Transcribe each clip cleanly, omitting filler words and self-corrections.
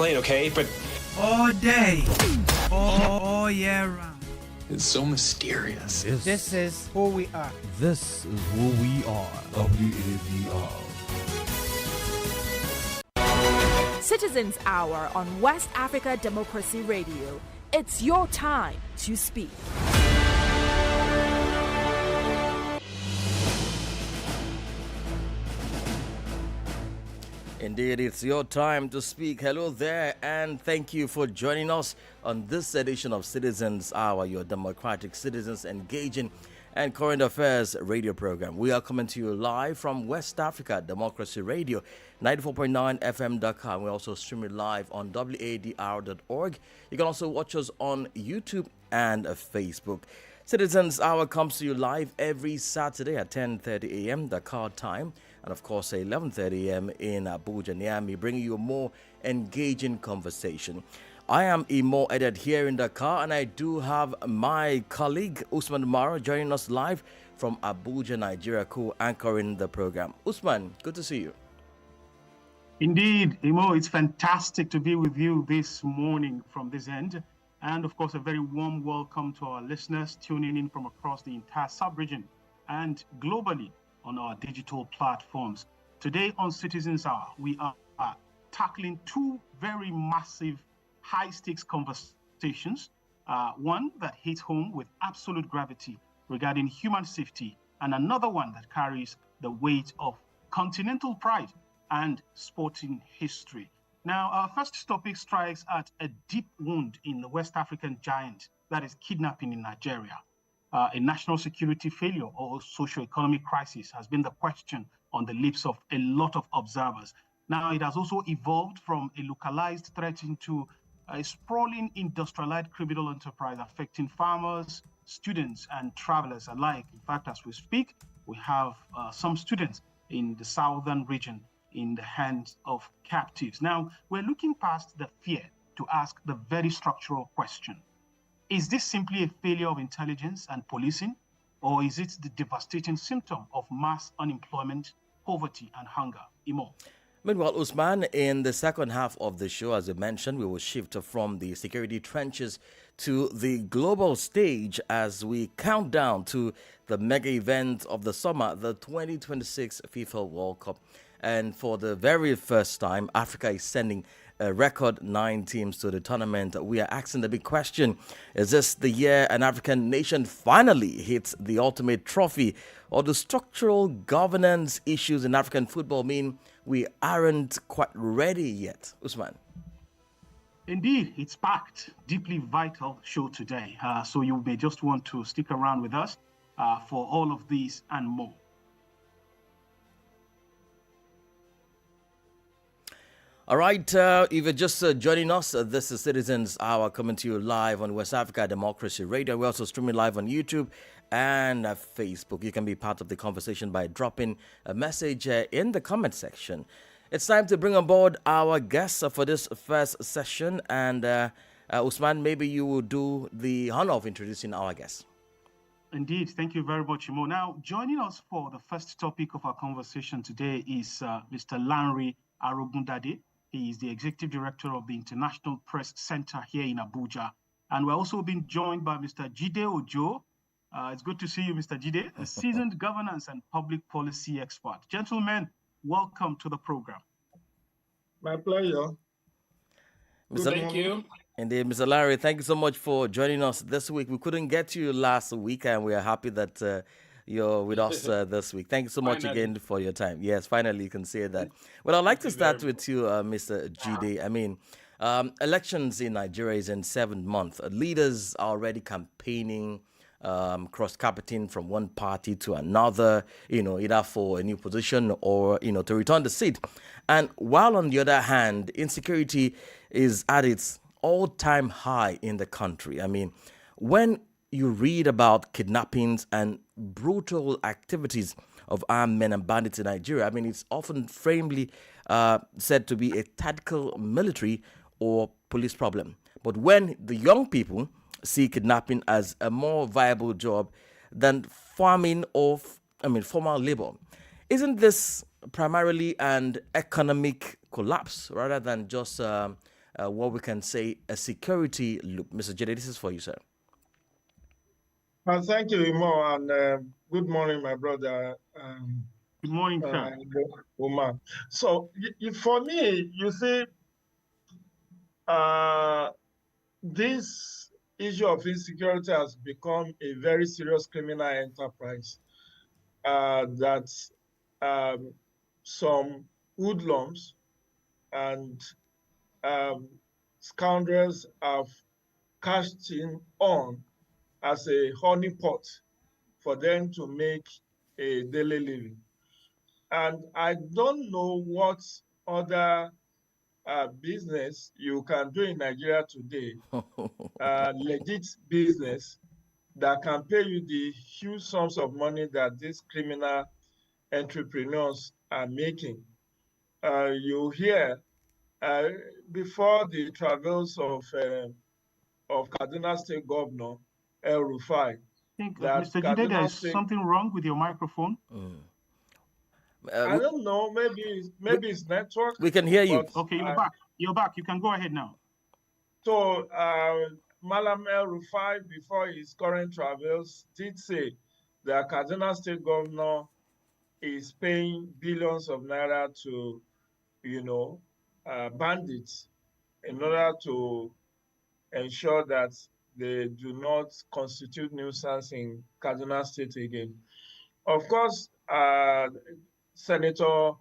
plane, okay? But all day, all year round. it's so mysterious. This is who we are. This is who we are. WADR. Citizens Hour on West Africa Democracy Radio. It's your time to speak. Indeed, it's your time to speak. Hello there, and thank you for joining us on this edition of Citizens Hour, your democratic citizens engaging and current affairs radio program. We are coming to you live from West Africa Democracy Radio, 94.9 FM Dakar. We also stream it live on WADR.org. You can also watch us on YouTube and Facebook. Citizens Hour comes to you live every Saturday at 10:30 a.m. Dakar time, and of course 11:30 a.m. in Abuja, Niamey, bringing you a more engaging conversation. I am Imo Edet here in Dakar, and I do have my colleague Usman Mara joining us live from Abuja, Nigeria, co-anchoring the program. Usman, good to see you. Indeed, Imo, it's fantastic to be with you this morning from this end. And of course, a very warm welcome to our listeners tuning in from across the entire sub-region and globally on our digital platforms. Today on Citizens Hour, we are tackling two very massive high-stakes conversations. One that hits home with absolute gravity regarding human safety, and another one that carries the weight of continental pride and sporting history. Now, our first topic strikes at a deep wound in the West African giant, that is kidnapping in Nigeria. A national security failure or socio-economic crisis has been the question on the lips of a lot of observers. Now, it has also evolved from a localized threat into a sprawling industrialized criminal enterprise affecting farmers, students, and travelers alike. In fact, as we speak, we have some students in the southern region in the hands of captives. Now, we're looking past the fear to ask the very structural question. Is this simply a failure of intelligence and policing, or is it the devastating symptom of mass unemployment, poverty, and hunger? Imo. Meanwhile, Usman, in the second half of the show, as you mentioned, we will shift from the security trenches to the global stage as we count down to the mega event of the summer, the 2026 FIFA World Cup. And for the very first time, Africa is sending a record 9 teams to the tournament. We are asking the big question, is this the year an African nation finally hits the ultimate trophy? Or do structural governance issues in African football mean we aren't quite ready yet? Usman. Indeed, it's packed, deeply vital show today. So you may just want to stick around with us for all of these and more. All right, if you're just joining us, this is Citizens Hour coming to you live on West Africa Democracy Radio. We're also streaming live on YouTube and Facebook. You can be part of the conversation by dropping a message in the comment section. It's time to bring on board our guests for this first session. And Usman, maybe you will do the honor of introducing our guests. Indeed, thank you very much, Imo. Now, joining us for the first topic of our conversation today is Mr. Lanre Arogundade. He is the Executive Director of the International Press Center here in Abuja. And we're also being joined by Mr. Jide Ojo. It's good to see you, Mr. Jide, a seasoned governance and public policy expert. Gentlemen, welcome to the program. My pleasure. Thank you. Indeed, Mr. Larry, thank you so much for joining us this week. We couldn't get to you last week, and we are happy that you're with us this week. Thank you so much again for your time. Yes, finally you can say that. Well, I'd like to start with you, Mr. Jide. I mean, elections in Nigeria is in 7th month. Leaders are already campaigning, cross-carpeting from one party to another, either for a new position or, to return the seat. And while on the other hand, insecurity is at its all-time high in the country. I mean, when you read about kidnappings and brutal activities of armed men and bandits in Nigeria, I mean, it's often framely said to be a tactical military or police problem. But when the young people see kidnapping as a more viable job than farming or, formal labor, isn't this primarily an economic collapse rather than just what we can say a security loop. Mr. Jede, this is for you, sir. Thank you, Imo, and good morning, my brother. Good morning, sir. Umar. So, for me, you see, this issue of insecurity has become a very serious criminal enterprise that some hoodlums and scoundrels have cashed in on as a honeypot for them to make a daily living. And I don't know what other business you can do in Nigeria today, legit business that can pay you the huge sums of money that these criminal entrepreneurs are making. You hear before the travels of Kaduna State Governor El Rufai. I think, that Mr. Jide, there is State, something wrong with your microphone. I don't know. Maybe it's network. We can hear you. Okay, you're back. You're back. You can go ahead now. So Malam El Rufai, before his current travels, did say that Kaduna State Governor is paying billions of naira to, bandits in order to ensure that they do not constitute nuisance in Kaduna State again. Of course, Senator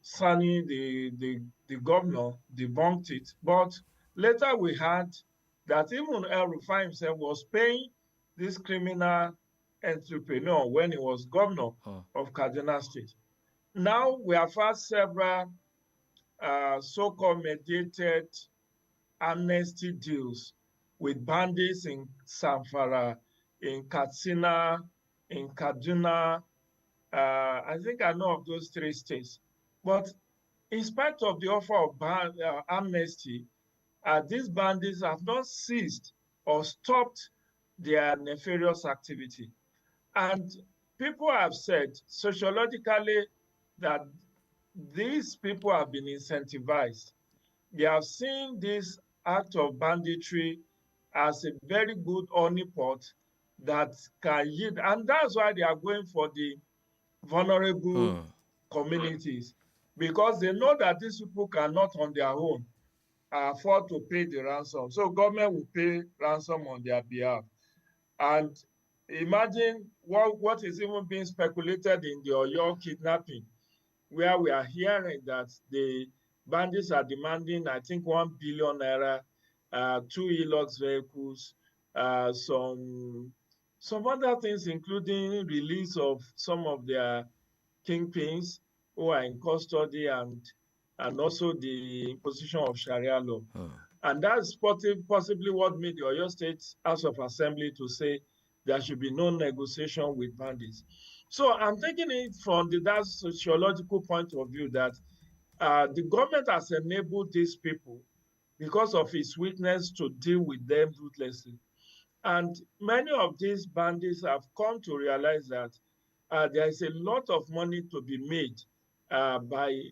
Sani, the governor, debunked it. But later we heard that even El Rufai himself was paying this criminal entrepreneur when he was governor of Kaduna State. Now we have had several so-called mediated amnesty deals with bandits in Zamfara, in Katsina, in Kaduna. I think I know of those three states. But in spite of the offer of amnesty, these bandits have not ceased or stopped their nefarious activity. And people have said sociologically that these people have been incentivized. They have seen this act of banditry as a very good honeypot that can yield. And that's why they are going for the vulnerable communities, because they know that these people cannot on their own afford to pay the ransom. So government will pay ransom on their behalf. And imagine what is even being speculated in the Oyo kidnapping, where we are hearing that the bandits are demanding, I think, 1 billion naira, 2 Hilux vehicles, some other things, including release of some of their kingpins who are in custody, and also the imposition of Sharia law. And that's possibly what made the Oyo State House of Assembly to say there should be no negotiation with bandits. So I'm taking it from that sociological point of view that the government has enabled these people because of its weakness to deal with them ruthlessly. And many of these bandits have come to realize that there is a lot of money to be made by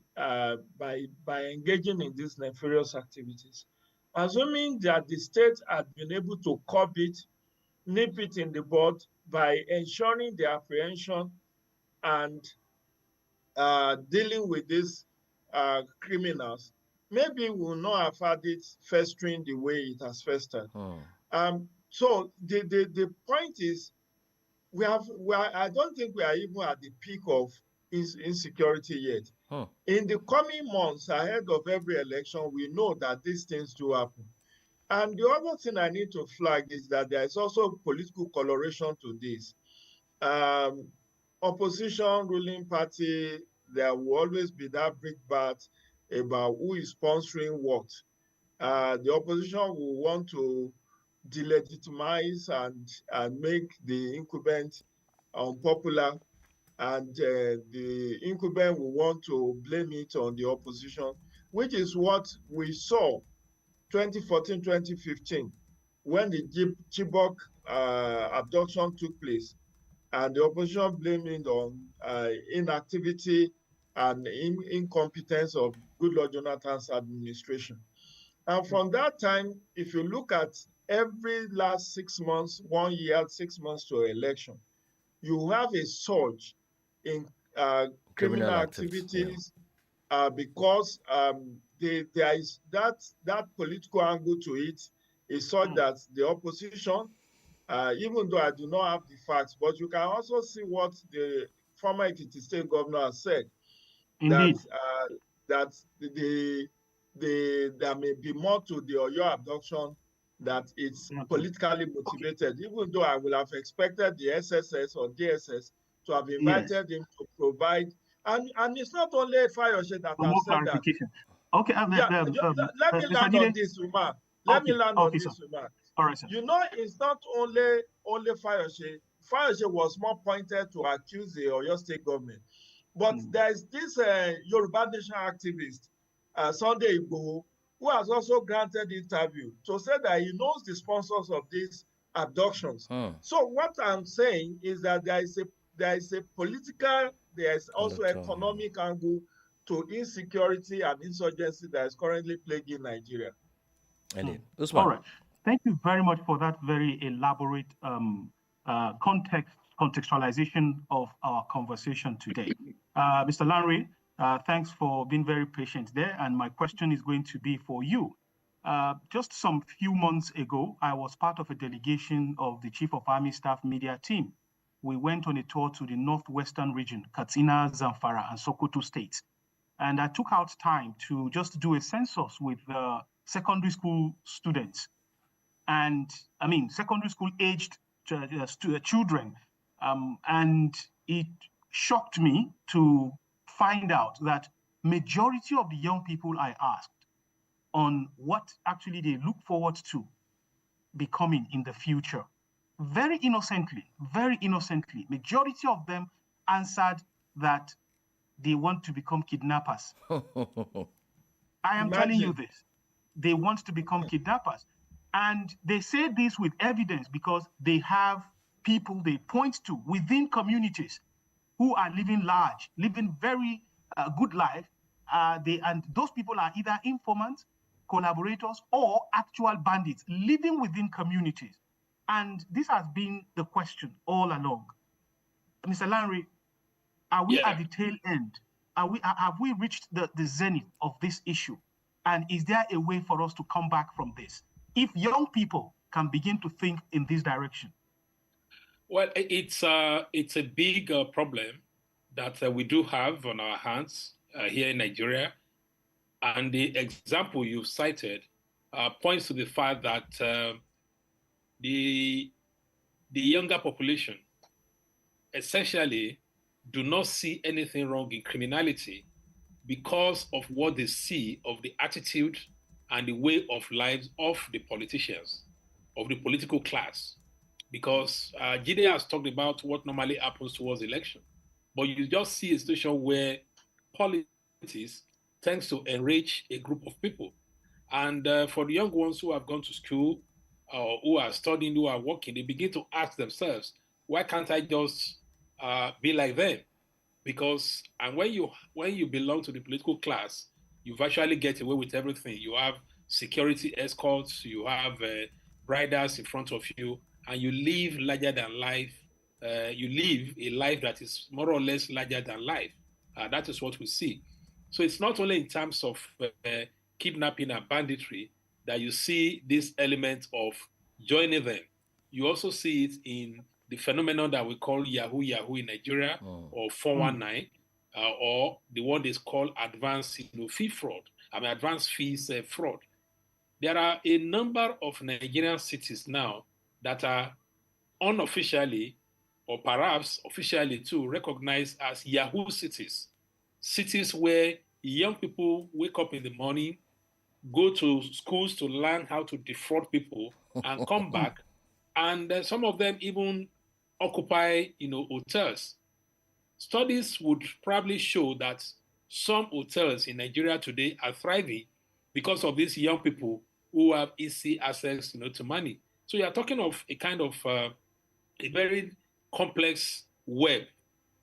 engaging in these nefarious activities. Assuming that the state had been able to curb it, nip it in the bud by ensuring the apprehension and dealing with these criminals, maybe we will not have had it festering the way it has festered. So the point is, I don't think we are even at the peak of insecurity yet. In the coming months ahead of every election, we know that these things do happen. And the other thing I need to flag is that there is also political coloration to this. Opposition ruling party, there will always be that brickbat about who is sponsoring what. The opposition will want to delegitimize and make the incumbent unpopular, and the incumbent will want to blame it on the opposition, which is what we saw 2014, 2015, when the Chibok abduction took place, and the opposition blamed it on inactivity and incompetence of Goodluck Jonathan's administration. And from that time, if you look at every last 6 months, 1 year, 6 months to election, you have a surge in criminal activities because there is that political angle to it is such that the opposition, even though I do not have the facts, but you can also see what the former Ekiti State governor has said, Indeed. that there may be more to the Oyo abduction, that it's politically motivated, even though I will have expected the SSS or DSS to have invited him to provide, and it's not only Fayose that has said that. Okay, let me land on this, Umar. Let me land on this, Umar. All right, sir. You know, it's not only Fayose. Fayose was more pointed to accuse the Oyo State government. But there's this Yoruba Nation activist, Sunday Igboho, who has also granted interview to say that he knows the sponsors of these abductions. So what I'm saying is that there is a political, there is also economic angle to insecurity and insurgency that is currently plaguing Nigeria. All right. Thank you very much for that very elaborate contextualization of our conversation today. Mr. Lanre, thanks for being very patient there. And my question is going to be for you. Just some few months ago, I was part of a delegation of the Chief of Army Staff media team. We went on a tour to the northwestern region, Katsina, Zamfara, and Sokoto states. And I took out time to just do a census with secondary school students. And I mean, secondary school aged children. And it shocked me to find out that majority of the young people I asked on what actually they look forward to becoming in the future, very innocently, majority of them answered that they want to become kidnappers. I am telling you this. They want to become kidnappers. And they say this with evidence because they have people they point to within communities who are living large, living very good life. And those people are either informants, collaborators, or actual bandits living within communities. And this has been the question all along. Mr. Lanre, are we at the tail end? Have we reached the zenith of this issue? And is there a way for us to come back from this? If young people can begin to think in this direction. Well, it's a big problem that we do have on our hands here in Nigeria. And the example you cited points to the fact that the younger population essentially do not see anything wrong in criminality because of what they see of the attitude and the way of life of the politicians, of the political class. Because Jide has talked about what normally happens towards election. But you just see a situation where politics tends to enrich a group of people. And for the young ones who have gone to school, or who are studying, who are working, they begin to ask themselves, why can't I just be like them? Because, and when you belong to the political class, you virtually get away with everything. You have security escorts, you have riders in front of you, and you live larger than life. You live a life that is more or less larger than life. That is what we see. So it's not only in terms of kidnapping and banditry that you see this element of joining them. You also see it in the phenomenon that we call Yahoo in Nigeria, or 419, or the one is called advanced fee fraud. Advanced fees fraud. There are a number of Nigerian cities now that are unofficially, or perhaps officially too, recognized as Yahoo cities. Cities where young people wake up in the morning, go to schools to learn how to defraud people, and come back. And some of them even occupy, hotels. Studies would probably show that some hotels in Nigeria today are thriving because of these young people who have easy access, to money. So you're talking of a kind of a very complex web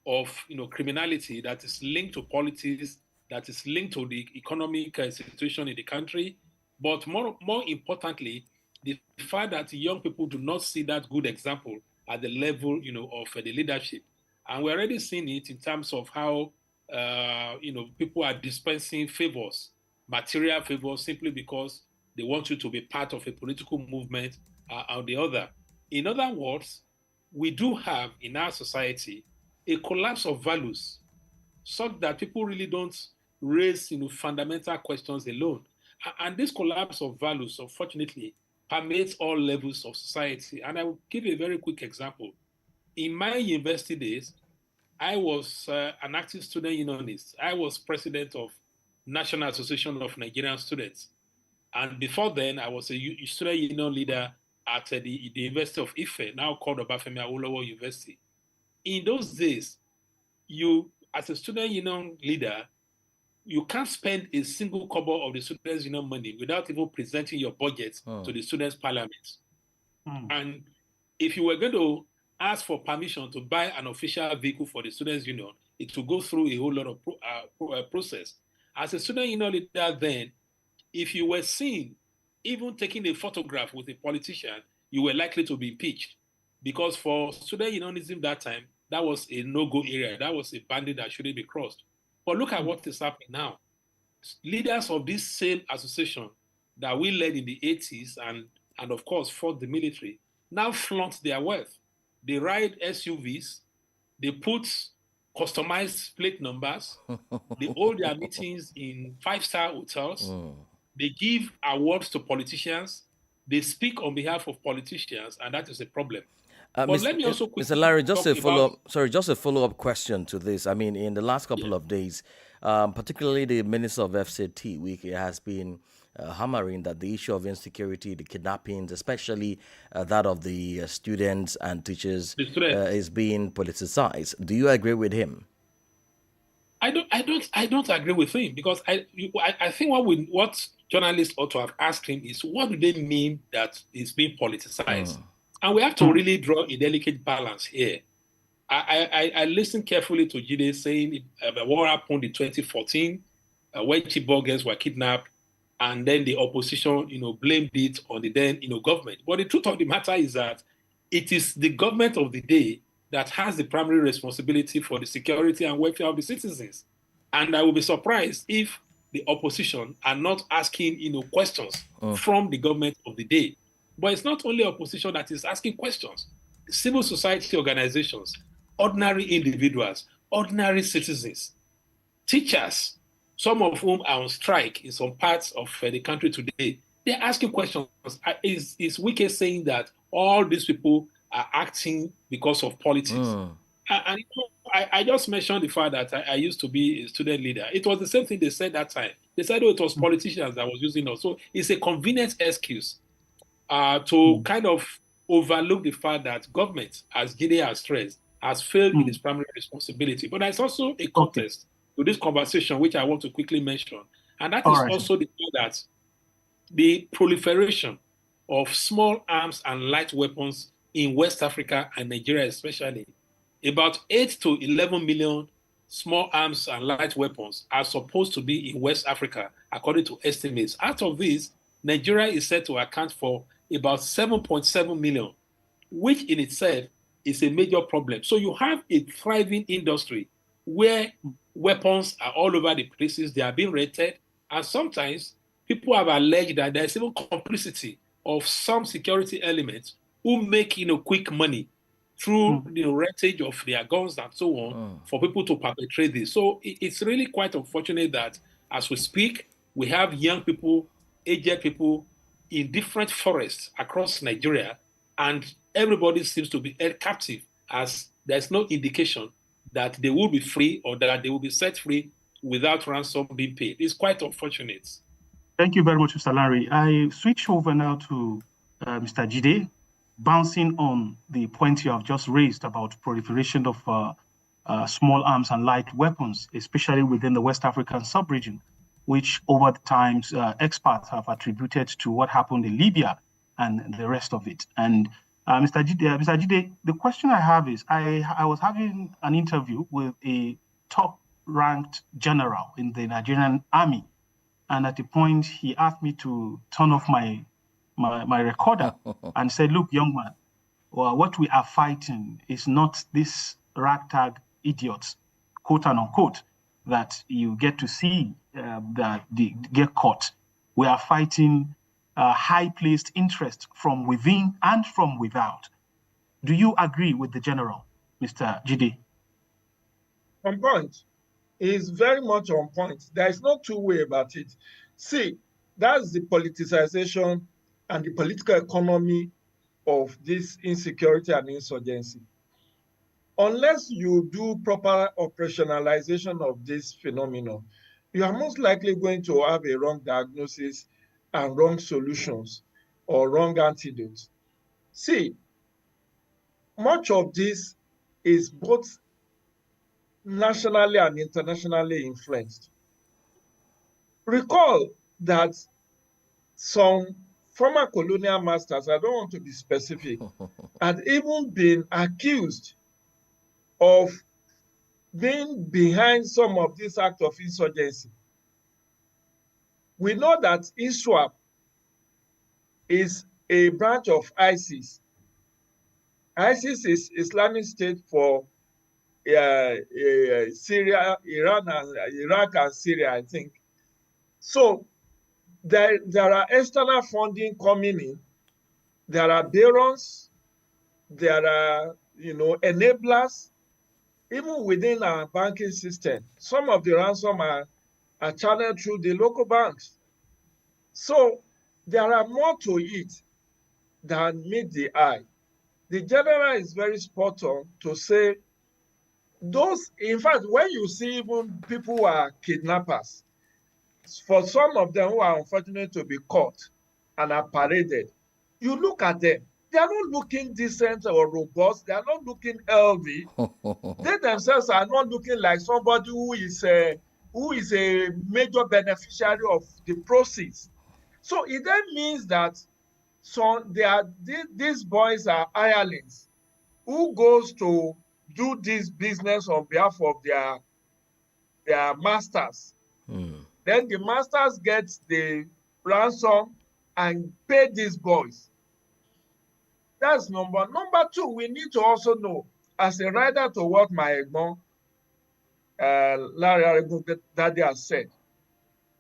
of, criminality that is linked to politics that is linked to the economic situation in the country, but more importantly, the fact that young people do not see that good example at the level, of the leadership. And we're already seeing it in terms of how, people are dispensing favors, material favors, simply because they want you to be part of a political movement or the other. In other words, we do have in our society a collapse of values, such that people really don't raise, fundamental questions alone. And this collapse of values, unfortunately, permeates all levels of society. And I will give you a very quick example. In my university days, I was an active student unionist. I was president of National Association of Nigerian Students. And before then, I was a student union leader at the University of Ife, now called Obafemi Awolowo University. In those days, you, as a student union leader, you can't spend a single kobo of the students' union money without even presenting your budget to the students' parliament. And if you were going to ask for permission to buy an official vehicle for the students' union, it will go through a whole lot of process. As a student union leader then, if you were seen even taking a photograph with a politician, you were likely to be impeached. Because for student unionism that time, that was a no-go area. That was a boundary that shouldn't be crossed. But look at what is happening now. Leaders of this same association that we led in the 80s and of course fought the military now flaunt their wealth. They ride SUVs, they put customized plate numbers, they hold their meetings in 5-star hotels, they give awards to politicians, they speak on behalf of politicians, and that is a problem. But let me also Mr. Larry, just a follow-up question to this. I mean, in the last couple of days, particularly the Minister of FCT, Wiki, has been hammering that the issue of insecurity, the kidnappings, especially that of the students and teachers, is being politicized. Do you agree with him? I don't agree with him, because I think what journalists ought to have asked him is, what do they mean that it's being politicized? And we have to really draw a delicate balance here. I listened carefully to Jide saying about what happened in 2014 when Chibok girls were kidnapped, and then the opposition, blamed it on the then, government. But the truth of the matter is that it is the government of the day that has the primary responsibility for the security and welfare of the citizens. And I will be surprised if the opposition are not asking, questions from the government of the day. But it's not only opposition that is asking questions. Civil society organizations, ordinary individuals, ordinary citizens, teachers, some of whom are on strike in some parts of the country today, they're asking questions. Is Wike saying that all these people are acting because of politics? And I just mentioned the fact that I used to be a student leader. It was the same thing they said that time. They said, it was politicians that was using us. So it's a convenient excuse to kind of overlook the fact that government, as Jide has stressed, has failed in its primary responsibility. But there's also a context to this conversation, which I want to quickly mention. And that is also the fact that the proliferation of small arms and light weapons in West Africa and Nigeria especially, about 8 to 11 million small arms and light weapons are supposed to be in West Africa, according to estimates. Out of these, Nigeria is said to account for about 7.7 million, which in itself is a major problem. So you have a thriving industry where weapons are all over the places, they are being rented, and sometimes people have alleged that there's even complicity of some security elements who make quick money through the rentage of their guns and so on for people to perpetrate this. So it's really quite unfortunate that as we speak, we have young people, aged people in different forests across Nigeria, and everybody seems to be held captive, as there's no indication that they will be free or that they will be set free without ransom being paid. It's quite unfortunate. Thank you very much, Mr. Larry. I switch over now to Mr. Jide, bouncing on the point you have just raised about proliferation of small arms and light weapons, especially within the West African sub-region, which over the times experts have attributed to what happened in Libya and the rest of it. And Mr. Jide, the question I have is, I was having an interview with a top ranked general in the Nigerian army. And at a point, he asked me to turn off my recorder and said, look, young man, well, what we are fighting is not this ragtag idiots, quote and unquote, that you get to see that they get caught. We are fighting high-placed interest from within and from without. Do you agree with the general, Mr. Jide? On point. Is very much on point. There is no two way about it. See, that's the politicization and the political economy of this insecurity and insurgency. Unless you do proper operationalization of this phenomenon, you are most likely going to have a wrong diagnosis and wrong solutions or wrong antidotes. See, much of this is both nationally and internationally influenced. Recall that some former colonial masters, I don't want to be specific, had even been accused of being behind some of this act of insurgency. We know that ISWAP is a branch of ISIS. ISIS is Islamic State for Syria, Iran, and Iraq and Syria, I think. So there are external funding coming in. There are barons. There are, enablers. Even within our banking system, some of the ransom are channeled through the local banks. So there are more to it than meet the eye. The general is very spot on to say in fact, when you see even people who are kidnappers, for some of them who are unfortunate to be caught and are paraded, you look at them, they are not looking decent or robust, they are not looking healthy. They themselves are not looking like somebody who is a major beneficiary of the proceeds. So it then means that these boys are hirelings who goes to do this business on behalf of their masters. Then the masters get the ransom and pay these boys. That's number. Number two, we need to also know, as a rider to what my Egbon, Larry Daddy has said,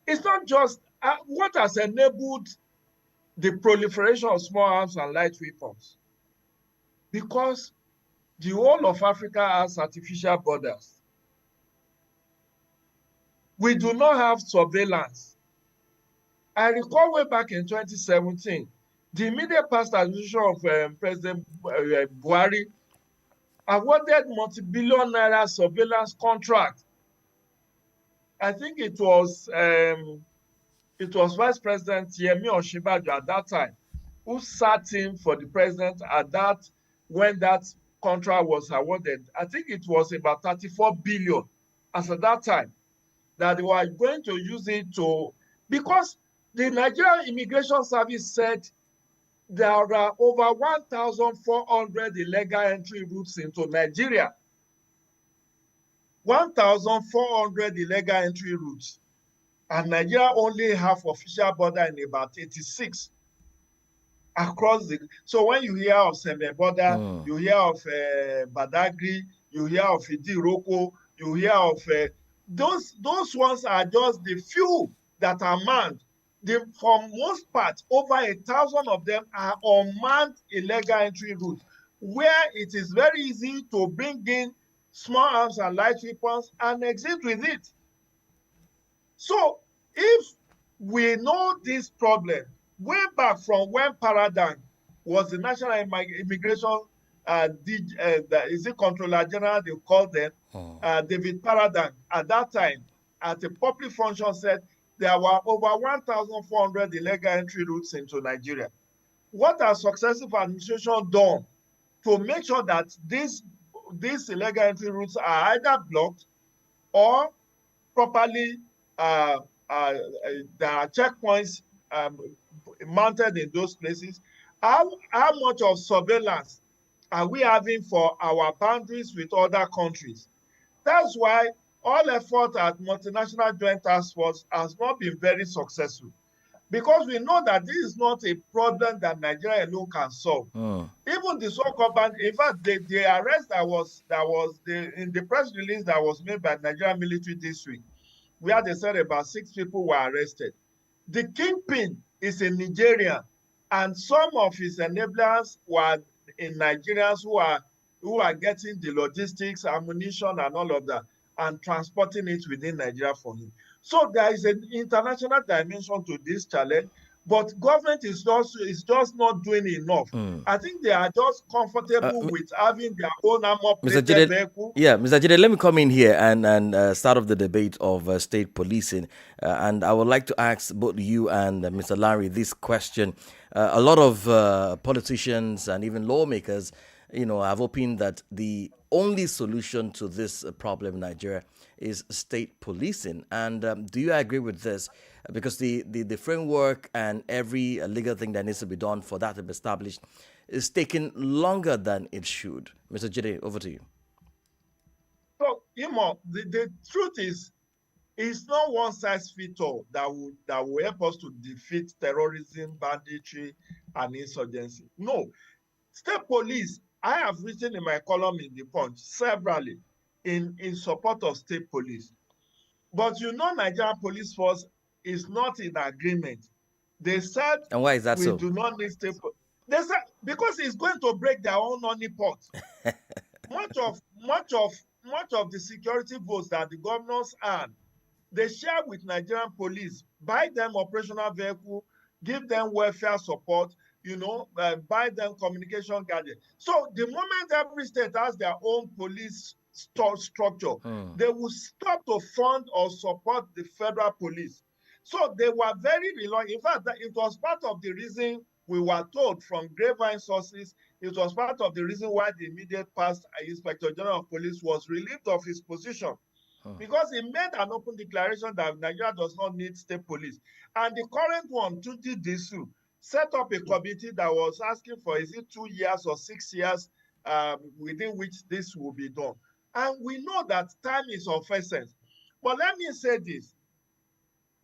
it's not just what has enabled the proliferation of small arms and light weapons. Because the whole of Africa has artificial borders. We do not have surveillance. I recall way back in 2017, the immediate past administration of President Buhari awarded multi-billion naira surveillance contract. I think it was Vice President Yemi Osinbajo at that time who sat in for the president when that contract was awarded. I think it was about 34 billion as at that time that they were going to use it because the Nigerian Immigration Service said there are over 1,400 illegal entry routes into Nigeria. 1,400 illegal entry routes. And Nigeria only have official border in about 86 across so when you hear of Seme border, you hear of Badagry, you hear of Idiroko, you hear of those ones are just the few that are manned. For most part, over 1,000 of them are unmanned illegal entry routes, where it is very easy to bring in small arms and light weapons and exit with it. So if we know this problem, way back from when Paradigm was the National Immigration Controller General, they called them, David Paradigm, at that time, at a public function said there were over 1,400 illegal entry routes into Nigeria. What has successive administration done to make sure that these illegal entry routes are either blocked or properly there are checkpoints mounted in those places? How much of surveillance are we having for our boundaries with other countries? That's why all effort at multinational joint task force has not been very successful, because we know that this is not a problem that Nigeria alone can solve. Even the so-called band, in fact, the arrest in the press release that was made by Nigerian military this week, where they said about 6 people were arrested. The kingpin is a Nigerian, and some of his enablers were in Nigerians who are getting the logistics, ammunition, and all of that, and transporting it within Nigeria for him. So there is an international dimension to this challenge, but government is just not doing enough. I think they are just comfortable with having their own armor-plated vehicle. Yeah, Mr. Jide, let me come in here and start off the debate of state policing. And I would like to ask both you and Mr. Larry this question. A lot of politicians and even lawmakers, have opined that the only solution to this problem in Nigeria is state policing. And do you agree with this? Because the framework and every legal thing that needs to be done for that to be established is taking longer than it should. Mr. Jide, over to you. So, the truth is, it's not one size fits all that will help us to defeat terrorism, banditry, and insurgency. No. State police, I have written in my column in The Punch severally in support of state police. But Nigerian police force is not in agreement. They said, and why is that we so? do not need state police. They said, because it's going to break their own honey pot. Much of the security votes that the governors earn, they share with Nigerian police, buy them operational vehicle, give them welfare support, buy them communication gadgets. So the moment every state has their own police structure, they will stop to fund or support the federal police. So they were very reluctant. In fact, it was part of the reason we were told from grapevine sources, it was part of the reason why the immediate past Inspector General of Police was relieved of his position. Because he made an open declaration that Nigeria does not need state police. And the current one, Tunji Disu, set up a committee that was asking for, is it 2 years or 6 years within which this will be done. And we know that time is of essence. But let me say this.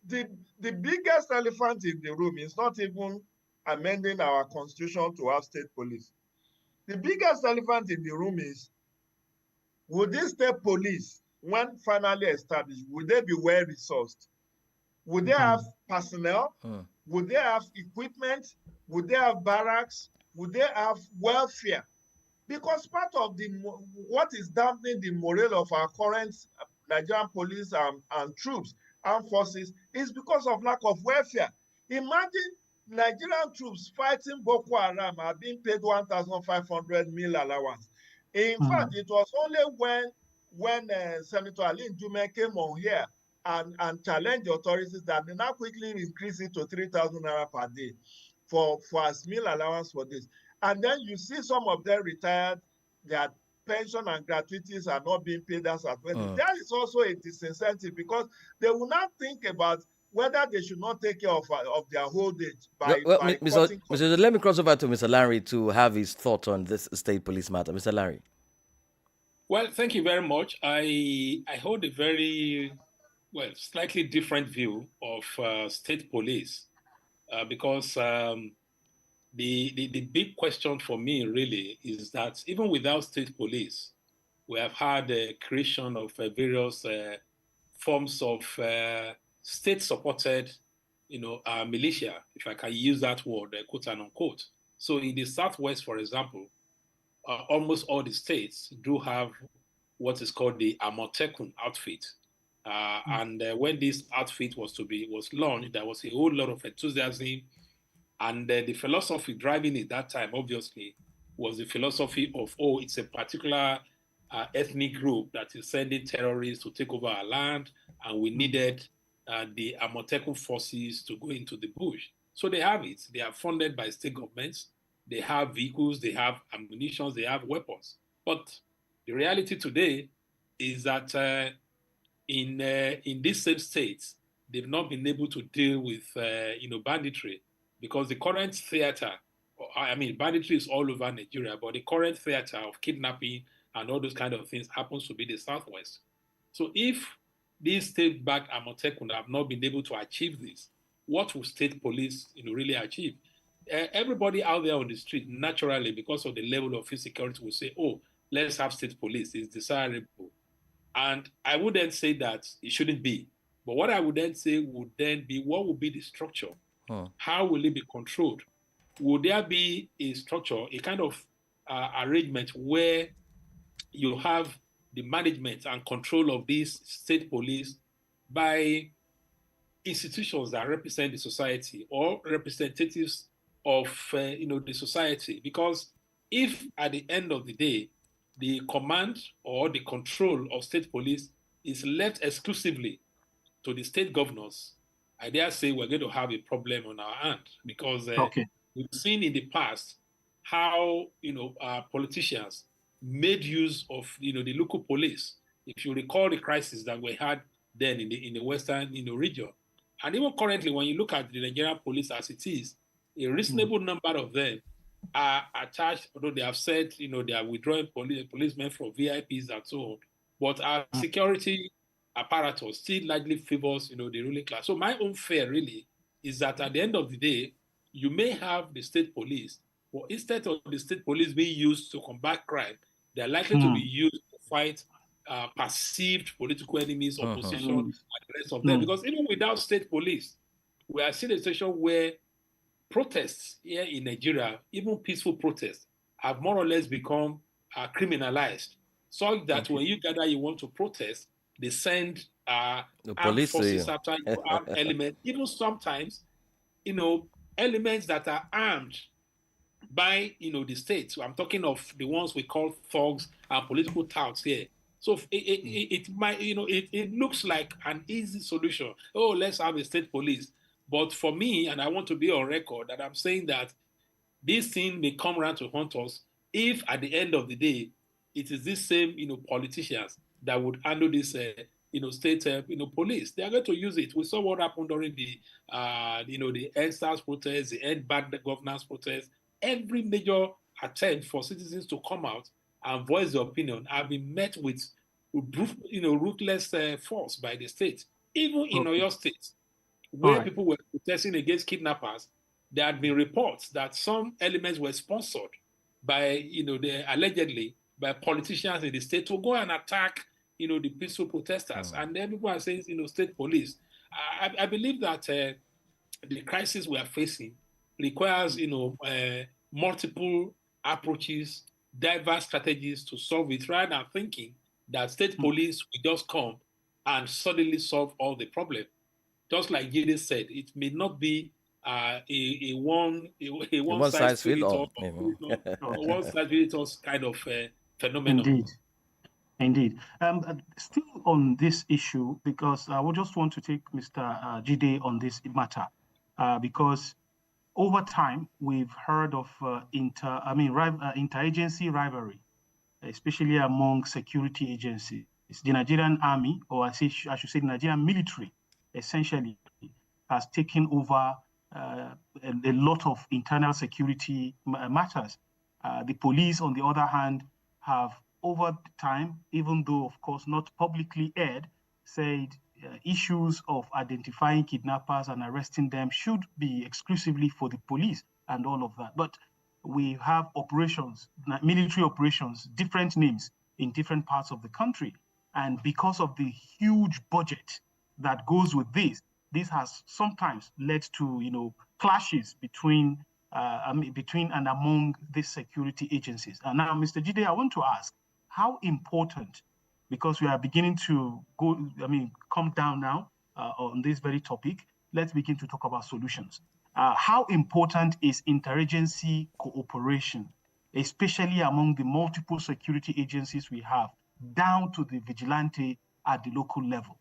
The biggest elephant in the room is not even amending our constitution to have state police. The biggest elephant in the room is, would this state police, when finally established, would they be well resourced? Would they have personnel? Would they have equipment? Would they have barracks? Would they have welfare? Because part of what is dampening the morale of our current Nigerian police and troops, armed forces, is because of lack of welfare. Imagine Nigerian troops fighting Boko Haram are being paid 1,500 meal allowance. In fact, it was only when Senator Ali Ndume came on here and challenged the authorities that they now quickly increase it to 3,000 naira per day for as meal allowance for this. And then you see some of them retired, their pension and gratuities are not being paid as at when. That is also a disincentive, because they will not think about whether they should not take care of their old age by Mr. Let me cross over to Mr. Larry to have his thought on this state police matter. Mr. Larry. Well, thank you very much. I hold a very, slightly different view of state police because the big question for me really is that even without state police, we have had a creation of various forms of state-supported, militia, if I can use that word, quote and unquote. So in the Southwest, for example, almost all the states do have what is called the Amotekun outfit. And when this outfit was launched, there was a whole lot of enthusiasm. And the philosophy driving it that time, obviously, was the philosophy of, it's a particular ethnic group that is sending terrorists to take over our land, and we needed the Amotekun forces to go into the bush. So they have it. They are funded by state governments. They have vehicles, they have ammunition, they have weapons. But the reality today is that in these same states, they've not been able to deal with banditry, because the current theater, banditry is all over Nigeria, but the current theater of kidnapping and all those kind of things happens to be the Southwest. So if these state-backed Amotekun have not been able to achieve this, what will state police really achieve? Everybody out there on the street, naturally, because of the level of insecurity, will say, oh, let's have state police. It's desirable. And I wouldn't say that it shouldn't be. But what I would then say would then be, what would be the structure? How will it be controlled? Would there be a structure, a kind of arrangement where you have the management and control of these state police by institutions that represent the society or representatives of the society? Because if at the end of the day, the command or the control of state police is left exclusively to the state governors, I dare say we're going to have a problem on our hand, because we've seen in the past how politicians made use of the local police. If you recall the crisis that we had then in the western region, and even currently when you look at the Nigerian police as it is, a reasonable number of them are attached, although they have said they are withdrawing policemen from VIPs and so on, but our security apparatus still largely favors the ruling class. So my own fear really is that at the end of the day, you may have the state police, but instead of the state police being used to combat crime, they're likely to be used to fight perceived political enemies, opposition, and the rest of them. Because even without state police, we are still in a situation where protests here in Nigeria, even peaceful protests, have more or less become criminalized, so that when you gather, you want to protest, they send the armed forces after you, armed elements, even sometimes, elements that are armed by, the state. So I'm talking of the ones we call thugs and political touts here. So it might, it looks like an easy solution. Oh, let's have a state police. But for me, and I want to be on record, that I'm saying that this thing may come around to haunt us if at the end of the day, it is these same, politicians that would handle this, state, police. They are going to use it. We saw what happened during the, the EndSARS protest, the End Bad Governance protest. Every major attempt for citizens to come out and voice their opinion have been met with, ruthless force by the state. Even in Oyo State, where people were protesting against kidnappers, there had been reports that some elements were sponsored by, allegedly by politicians in the state to go and attack, the peaceful protesters. And then people are saying, state police. I believe that the crisis we are facing requires, multiple approaches, diverse strategies to solve it, rather than thinking that state police will just come and suddenly solve all the problem. Just like Jide said, it may not be a one size fits all, one size fits all kind of phenomenon. Indeed. Still on this issue, because I would just want to take Mr. Jide on this matter, because over time we've heard of interagency rivalry, especially among security agencies. The Nigerian army, or I should say the Nigerian military, essentially has taken over a lot of internal security matters. The police, on the other hand, have over time, even though of course not publicly aired, said issues of identifying kidnappers and arresting them should be exclusively for the police and all of that. But we have operations, military operations, different names in different parts of the country. And because of the huge budget that goes with this has sometimes led to, clashes between and among these security agencies. And now, Mr. Jide, I want to ask, how important, because we are beginning to come down now on this very topic, let's begin to talk about solutions. How important is interagency cooperation, especially among the multiple security agencies we have, down to the vigilante at the local level?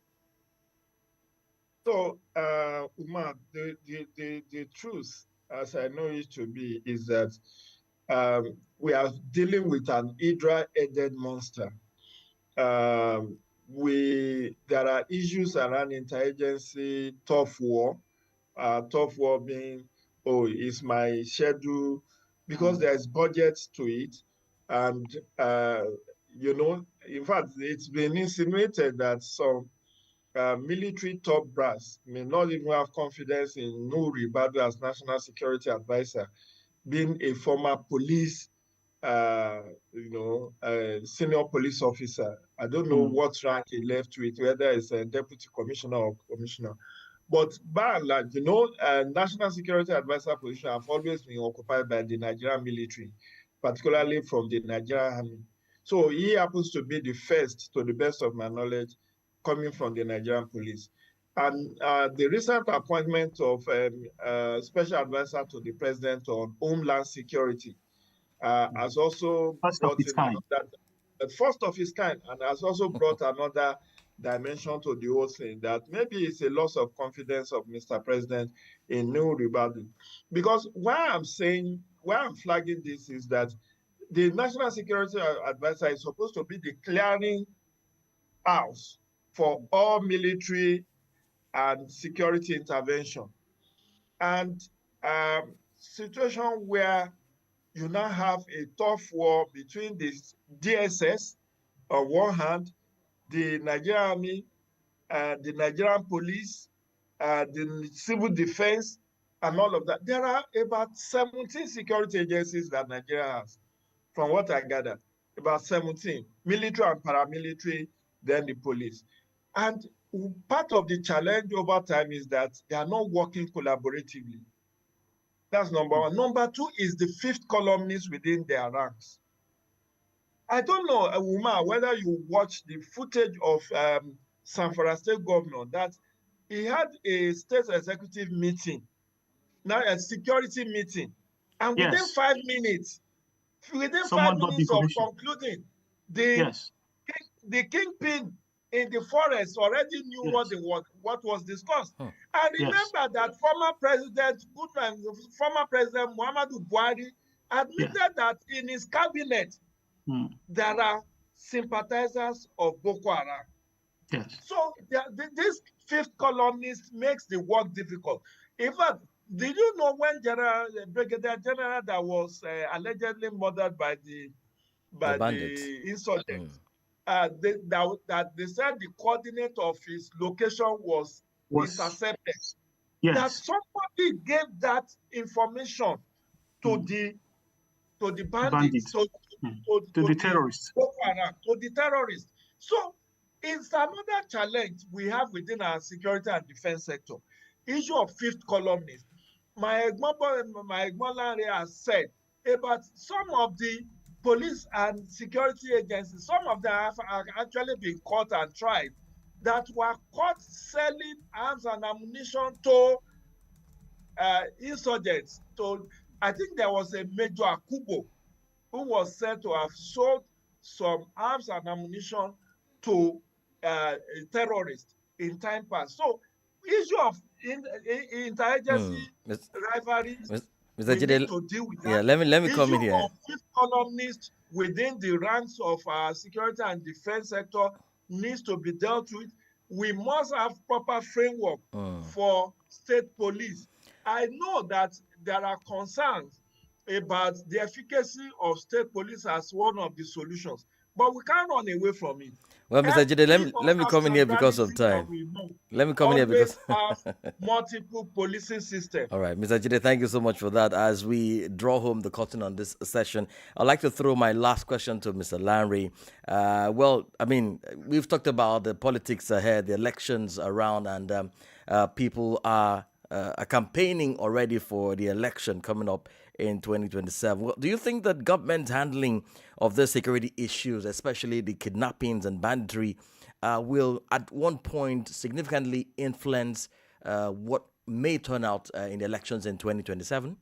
So, Umar, the truth, as I know it to be, is that we are dealing with an Hydra-headed monster. There are issues around interagency, tough war being, is my schedule, because there's budget to it, and in fact, it's been insinuated that some military top brass may not even have confidence in Nuhu Ribadu as National Security Advisor, being a former police, senior police officer. I don't know what rank he left with, whether it's a deputy commissioner or commissioner. But by and large, national security advisor position have always been occupied by the Nigerian military, particularly from the Nigerian army. So he happens to be the first, to the best of my knowledge, coming from the Nigerian police. And the recent appointment of special advisor to the president on Homeland Security has also brought first of its kind, and has also brought another dimension to the whole thing, that maybe it's a loss of confidence of Mr. President in Nuhu Ribadu. Because why I'm flagging this is that the National Security Advisor is supposed to be the clearing house for all military and security intervention. And situation where you now have a tough war between the DSS on one hand, the Nigerian Army, the Nigerian police, the civil defense, and all of that. There are about 17 security agencies that Nigeria has, from what I gather, about 17, military and paramilitary, then the police. And part of the challenge over time is that they are not working collaboratively. That's number one. Number two is the fifth columnist within their ranks. I don't know, Uma, whether you watched the footage of Zamfara State Governor, that he had a state executive meeting, now a security meeting, and within 5 minutes, of concluding, the kingpin in the forest already knew what was discussed. And remember that former President Muhammadu Buhari admitted that in his cabinet, there are sympathizers of Boko Haram. So this fifth columnist makes the work difficult. In fact, did you know when Brigadier General that was allegedly murdered by the insurgents, that they said the coordinate of his location was intercepted? That somebody gave that information to the bandits, to the terrorists. To the terrorists. So it's another challenge we have within our security and defense sector. Issue of fifth columnist. My Egmonlare has said about some of the police and security agencies, some of them have actually been caught and tried, that were caught selling arms and ammunition to insurgents. I think there was a Major Akubo who was said to have sold some arms and ammunition to terrorists in time past. So, issue of interagency rivalries, Mr. we need to deal with that. Yeah, let me come in here. Issue of fifth columnists within the ranks of our security and defense sector needs to be dealt with. We must have proper framework for state police. I know that there are concerns about the efficacy of state police as one of the solutions, but we can't run away from it. Well, Mr. Jide, let me come in here because of time. Let me come in here because multiple policing systems. All right, Mr. Jide, thank you so much for that. As we draw home the curtain on this session, I'd like to throw my last question to Mr. Lanre. Well, I mean, we've talked about the politics ahead, the elections around, and people are campaigning already for the election coming up in 2027. Do you think that government handling of the security issues, especially the kidnappings and banditry, will at one point significantly influence what may turn out in the elections in 2027?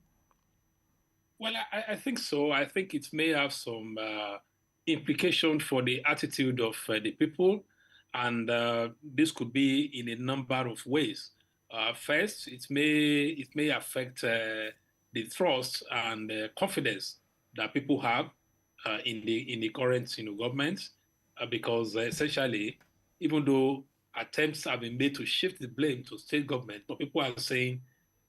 Well, I think so. I think it may have some implication for the attitude of the people, and this could be in a number of ways. First, it may affect the trust and confidence that people have in the current government, because essentially, even though attempts have been made to shift the blame to state government, but people are saying,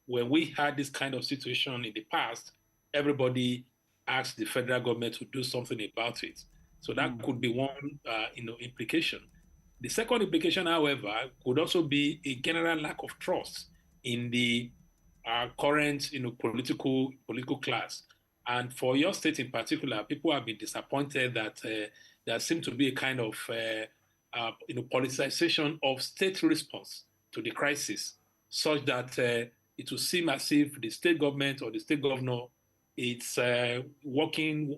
when we had this kind of situation in the past, everybody asked the federal government to do something about it. So that could be one, implication. The second implication, however, could also be a general lack of trust in the current, political class. And for your state in particular, people have been disappointed that there seems to be a kind of, politicization of state response to the crisis, such that it will seem as if the state government or the state governor it's working,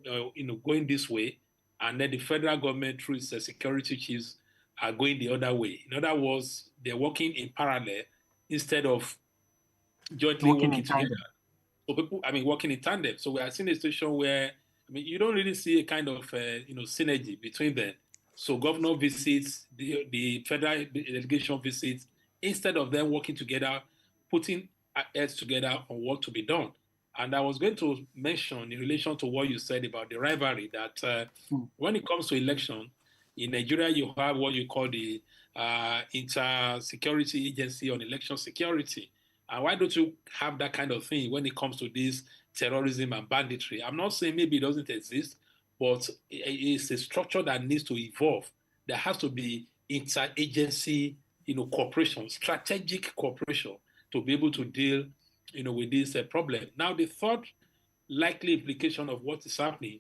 going this way, and then the federal government through its security chiefs are going the other way. In other words, they're working in parallel instead of jointly working together. So people, working in tandem. So we are seeing a situation where, you don't really see a kind of, synergy between them. So governor visits, the federal delegation visits, instead of them working together, putting heads together on what to be done. And I was going to mention in relation to what you said about the rivalry that when it comes to election, in Nigeria, you have what you call the Inter-Security Agency on Election Security. And why don't you have that kind of thing when it comes to this terrorism and banditry? I'm not saying maybe it doesn't exist, but it's a structure that needs to evolve. There has to be inter-agency, cooperation, strategic cooperation to be able to deal, with this problem. Now, the third likely implication of what is happening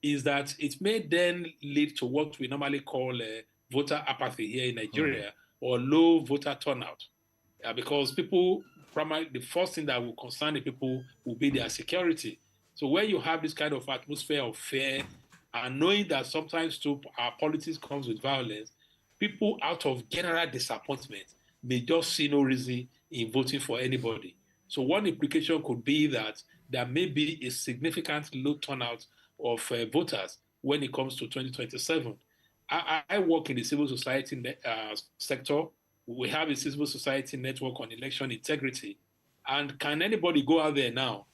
is that it may then lead to what we normally call voter apathy here in Nigeria, or low voter turnout, because people, primarily, the first thing that will concern the people will be their security. So where you have this kind of atmosphere of fear, and knowing that sometimes too, our politics comes with violence, people out of general disappointment may just see no reason in voting for anybody. So one implication could be that there may be a significant low turnout of voters when it comes to 2027. I work in the civil society sector. We have a civil society network on election integrity. And can anybody go out there now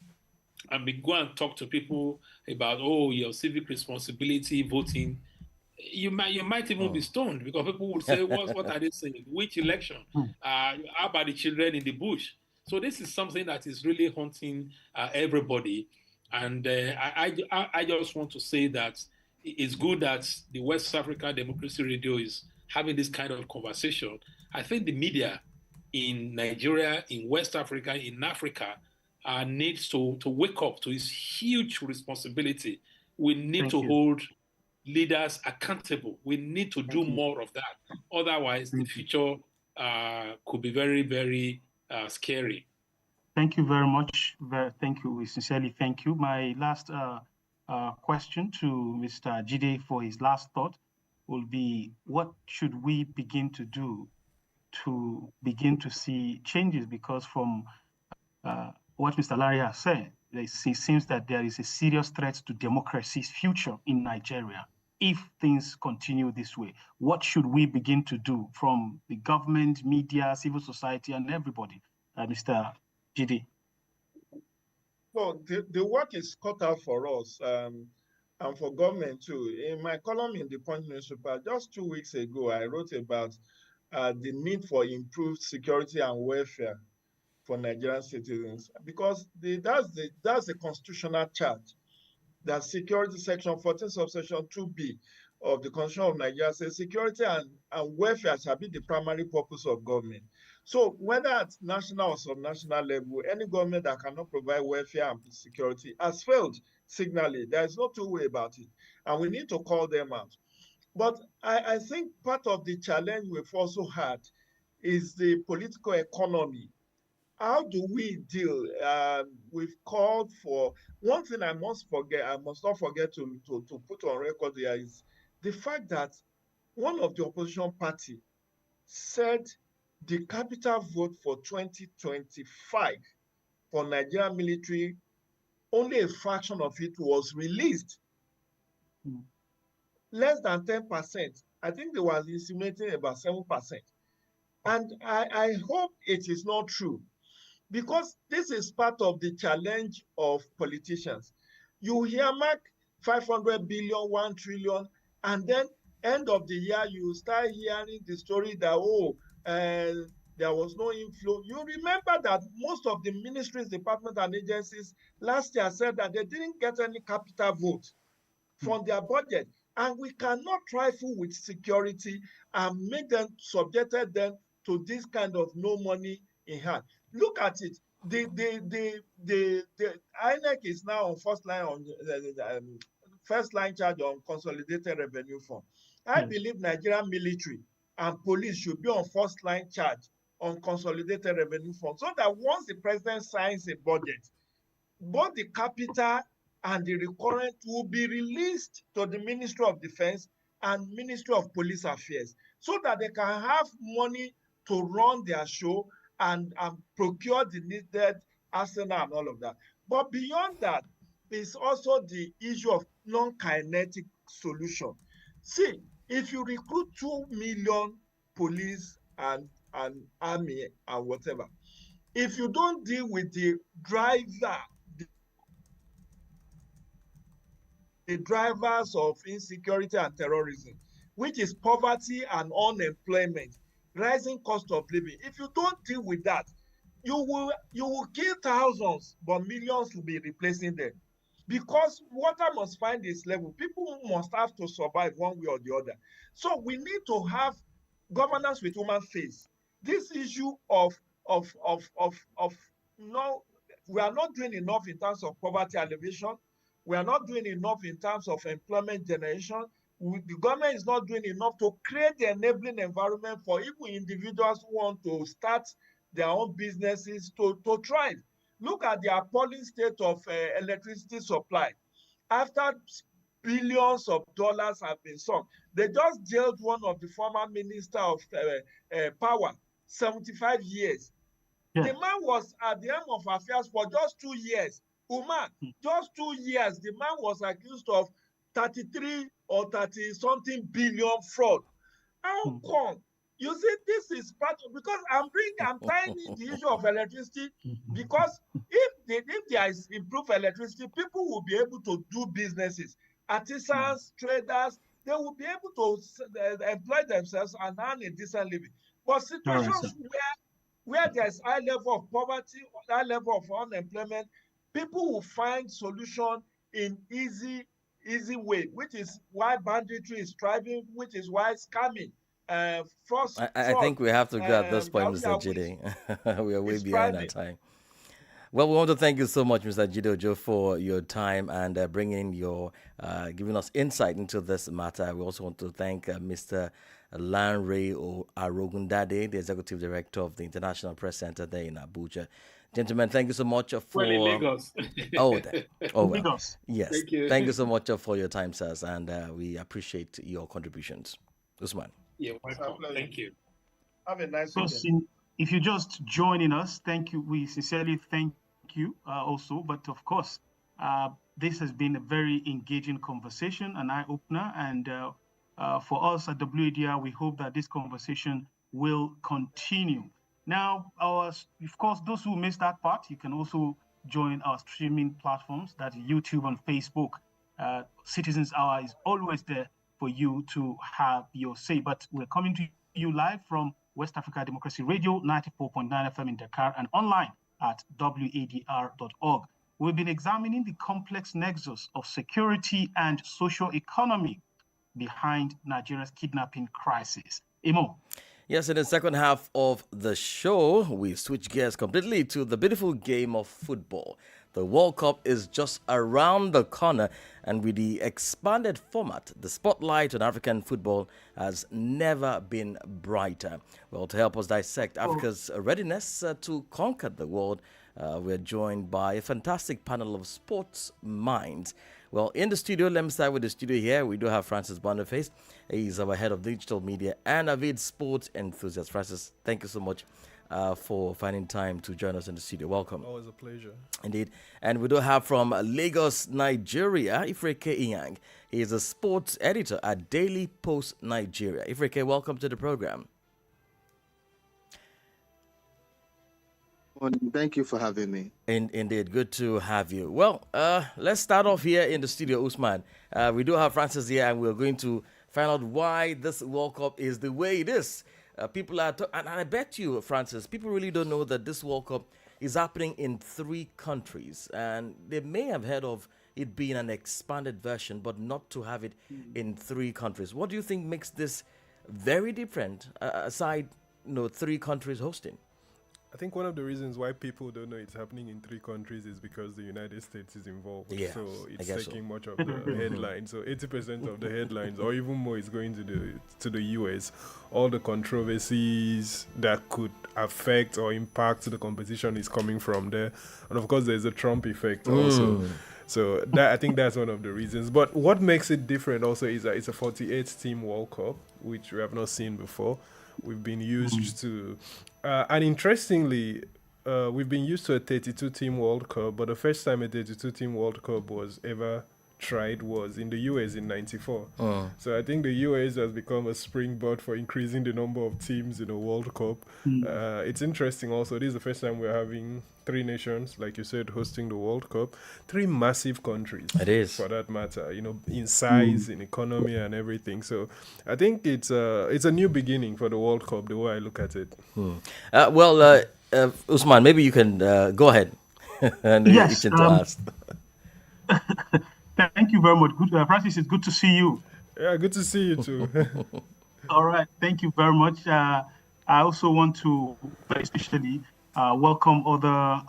and go and talk to people about, your civic responsibility, voting? You might even be stoned, because people would say, what are they saying? Which election? How about the children in the bush? So this is something that is really haunting everybody. And I just want to say that it's good that the West Africa Democracy Radio is having this kind of conversation. I think the media in Nigeria, in West Africa, in Africa, needs to wake up to this huge responsibility. We need to hold leaders accountable. We need to do more of that. Otherwise, the future could be very, very scary. Thank you very much. Thank you. We sincerely thank you. My last question to Mr. Jide for his last thought will be, what should we begin to do to begin to see changes? Because from what Mr. Larry has said, it seems that there is a serious threat to democracy's future in Nigeria if things continue this way. What should we begin to do from the government, media, civil society, and everybody? Mr. Jide. Well, the work is cut out for us and for government too. In my column in the Punch newspaper, just 2 weeks ago, I wrote about the need for improved security and welfare for Nigerian citizens, because that's the constitutional charge. That security section 14 subsection 2B of the Constitution of Nigeria says security and welfare shall be the primary purpose of government. So whether at national or subnational level, any government that cannot provide welfare and security has failed signally. There is no two way about it. And we need to call them out. But I think part of the challenge we've also had is the political economy. How do we deal? We've called for, one thing I must not forget to put on record here is the fact that one of the opposition party said the capital vote for 2025 for Nigerian military, only a fraction of it was released. Less than 10%. I think they were insinuating about 7%. And I hope it is not true, because this is part of the challenge of politicians. You earmark 500 billion, 1 trillion, and then end of the year, you start hearing the story that, there was no inflow. You remember that most of the ministries, departments, and agencies last year said that they didn't get any capital vote from their budget. And we cannot trifle with security and make them subjected them to this kind of no money in hand. Look at it. The INEC is now on first line charge on consolidated revenue fund. I believe Nigerian military and police should be on first line charge on consolidated revenue fund, so that once the president signs a budget, both the capital and the recurrent will be released to the Ministry of Defense and Ministry of Police Affairs, so that they can have money to run their show and procure the needed arsenal and all of that. But beyond that, is also the issue of non-kinetic solution. See, if you recruit 2 million police and army and whatever, if you don't deal with the driver, the drivers of insecurity and terrorism, which is poverty and unemployment, rising cost of living, if you don't deal with that, you will kill thousands, but millions will be replacing them. Because water must find its level. People must have to survive one way or the other. So we need to have governance with human face. This issue of no, we are not doing enough in terms of poverty alleviation. We are not doing enough in terms of employment generation. The government is not doing enough to create the enabling environment for even individuals who want to start their own businesses to thrive. Look at the appalling state of electricity supply. After billions of dollars have been sunk, they just jailed one of the former minister of power, 75 years. The man was at the helm of affairs for just 2 years. Umar, just 2 years, the man was accused of 33 or 30-something billion fraud. How come? You see, this is part of, because I'm tying in the issue of electricity, because if there is improved electricity, people will be able to do businesses. Artisans, traders, they will be able to employ themselves and earn a decent living. But situations where there's high level of poverty, high level of unemployment, people will find solution in easy way, which is why banditry is thriving, which is why scamming. I think we have to go at this point, Mr. Jide. We are way behind our time. Well, we want to thank you so much, Mr. Jide Ojo, for your time and bringing giving us insight into this matter. We also want to thank Mr. Lanre Arogundade, the Executive Director of the International Press Center there in Abuja. Gentlemen, thank you so much for... Well, in Lagos. Lagos. Yes. Thank you. Thank you so much for your time, sirs, and we appreciate your contributions. Usman. You're welcome. Thank you. Have a nice weekend. If you're just joining us, thank you. We sincerely thank you also. But of course, this has been a very engaging conversation, an eye-opener. And for us at WADR, we hope that this conversation will continue. Now, of course, those who missed that part, you can also join our streaming platforms, that's YouTube and Facebook. Citizens Hour is always there for you to have your say. But we're coming to you live from West Africa Democracy Radio, 94.9 FM in Dakar, and online at wadr.org. We've been examining the complex nexus of security and socio-economic behind Nigeria's kidnapping crisis. Imo. Yes, in the second half of the show, we switch gears completely to the beautiful game of football. The World Cup is just around the corner, and with the expanded format, the spotlight on African football has never been brighter. Well, to help us dissect Africa's readiness to conquer the world, we're joined by a fantastic panel of sports minds. Well, in the studio, let me start with the studio here. We do have Francis Boniface. He's our head of digital media and avid sports enthusiast. Francis, thank you so much for finding time to join us in the studio. Welcome. Always a pleasure. Indeed. And we do have from Lagos, Nigeria, Ifreke Inyang. He is a sports editor at Daily Post Nigeria. Ifreke, welcome to the program. Thank you for having me. Indeed, good to have you. Well, let's start off here in the studio, Usman. We do have Francis here, and we're going to find out why this World Cup is the way it is. People are, and I bet you, Francis, people really don't know that this World Cup is happening in 3 countries, and they may have heard of it being an expanded version, but not to have it in 3 countries. What do you think makes this very different, aside 3 countries hosting? I think one of the reasons why people don't know it's happening in 3 countries is because the United States is involved. Yeah, so it's taking much of the headlines. So 80% of the headlines, or even more, is going to the US. All the controversies that could affect or impact the competition is coming from there. And of course, there's a Trump effect also. So I think that's one of the reasons. But what makes it different also is that it's a 48-team World Cup, which we have not seen before. We've been used to, and interestingly, we've been used to a 32-team World Cup, but the first time a 32-team World Cup was ever tried was in the US in '94. So I think the US has become a springboard for increasing the number of teams in a World Cup. It's interesting also, this is the first time we're having 3 nations, like you said, hosting the World Cup. 3 massive countries. It is. For that matter, in size, in economy and everything. So I think it's a new beginning for the World Cup, the way I look at it. Usman, maybe you can go ahead. And yes. You can ask. Thank you very much. Francis, it's good to see you. Yeah, good to see you too. All right. Thank you very much. I also want to very especially welcome other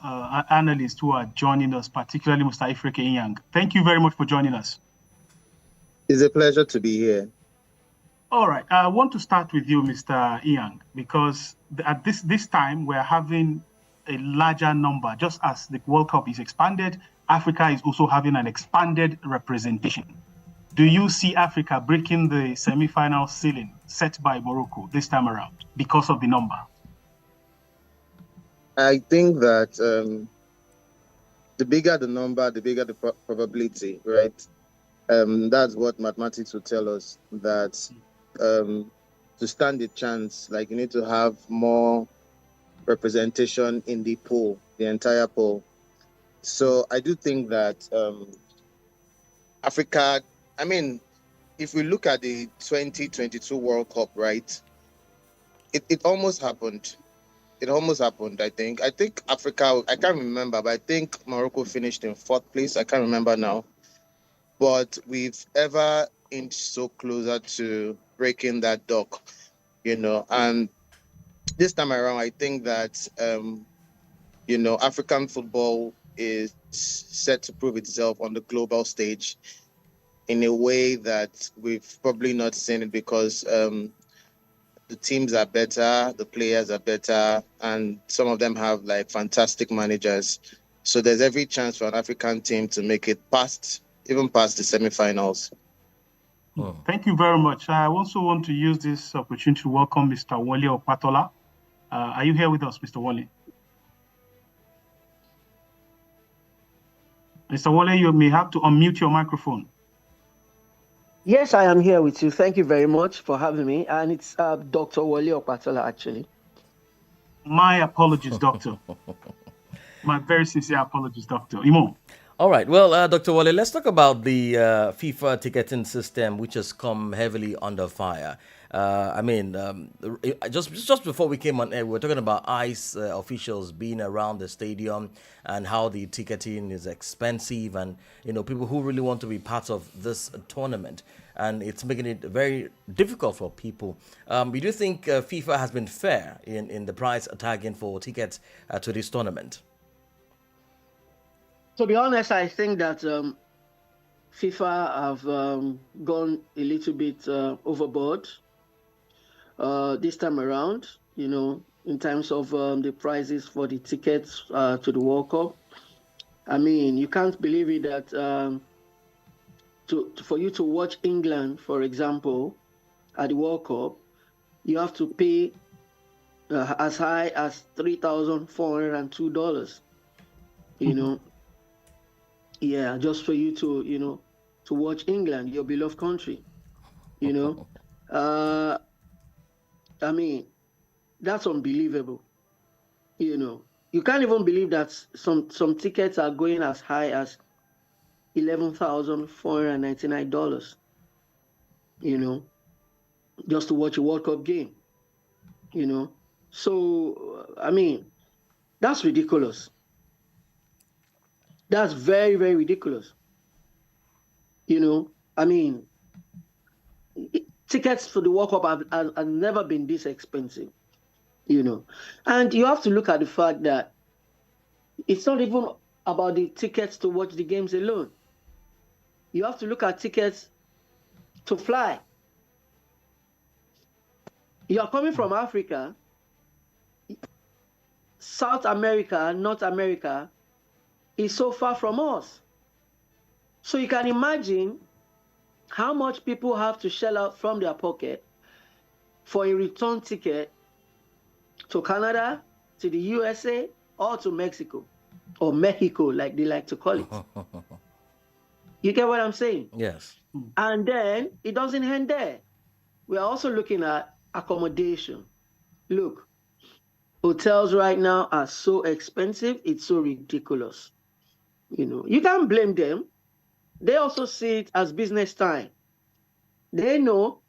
analysts who are joining us, particularly Mr. Ifreke Inyang. Thank you very much for joining us. It's a pleasure to be here. All right. I want to start with you, Mr. Inyang, because at this time we're having a larger number. Just as the World Cup is expanded, Africa is also having an expanded representation. Do you see Africa breaking the semi-final ceiling set by Morocco this time around because of the number? I think that the bigger the number, the bigger the probability, right? That's what mathematics will tell us, that to stand a chance, like you need to have more representation in the pool, the entire pool. So I do think that Africa, I mean, if we look at the 2022 World Cup, right, it almost happened. It almost happened, I think. I think Africa, I can't remember, but I think Morocco finished in 4th place. I can't remember now. But we've ever inched so closer to breaking that dock, and this time around, I think that, African football is set to prove itself on the global stage in a way that we've probably not seen it, because the teams are better, the players are better, and some of them have like fantastic managers. So there's every chance for an African team to make it even past the semifinals. Thank you very much. I also want to use this opportunity to welcome Mr. Wole Opatola. Are you here with us, Mr. Wole? Mr. Wole, you may have to unmute your microphone. Yes, I am here with you. Thank you very much for having me. And it's Dr. Wole Opatola, actually. My apologies, doctor. My very sincere apologies, Dr. Imo. All right. Well, Dr. Wole, let's talk about the FIFA ticketing system, which has come heavily under fire. Just before we came on air, we were talking about ICE officials being around the stadium and how the ticketing is expensive, and people who really want to be part of this tournament, and it's making it very difficult for people. Do you think FIFA has been fair in the price tagging for tickets to this tournament? To be honest, I think that FIFA have gone a little bit overboard this time around, in terms of the prices for the tickets to the World Cup. I mean, you can't believe it that for you to watch England, for example, at the World Cup, you have to pay as high as $3,402, Yeah, just for you to, to watch England, your beloved country, I mean, that's unbelievable. You can't even believe that some tickets are going as high as $11,499, just to watch a World Cup game, So, I mean, That's ridiculous. That's very, very ridiculous. You know, I mean, tickets for the World Cup have never been this expensive, you know. And you have to look at the fact that it's not even about the tickets to watch the games alone. You have to look at tickets to fly. You are coming from Africa, South America, North America is so far from us. So you can imagine how much people have to shell out from their pocket for a return ticket to Canada, to the USA, or to Mexico, or Mexico, like they like to call it. You get what I'm saying? Yes. And then it doesn't end there. We are also looking at accommodation. Look, hotels right now are so expensive, it's so ridiculous. You know, you can't blame them. They also see it as business time. They know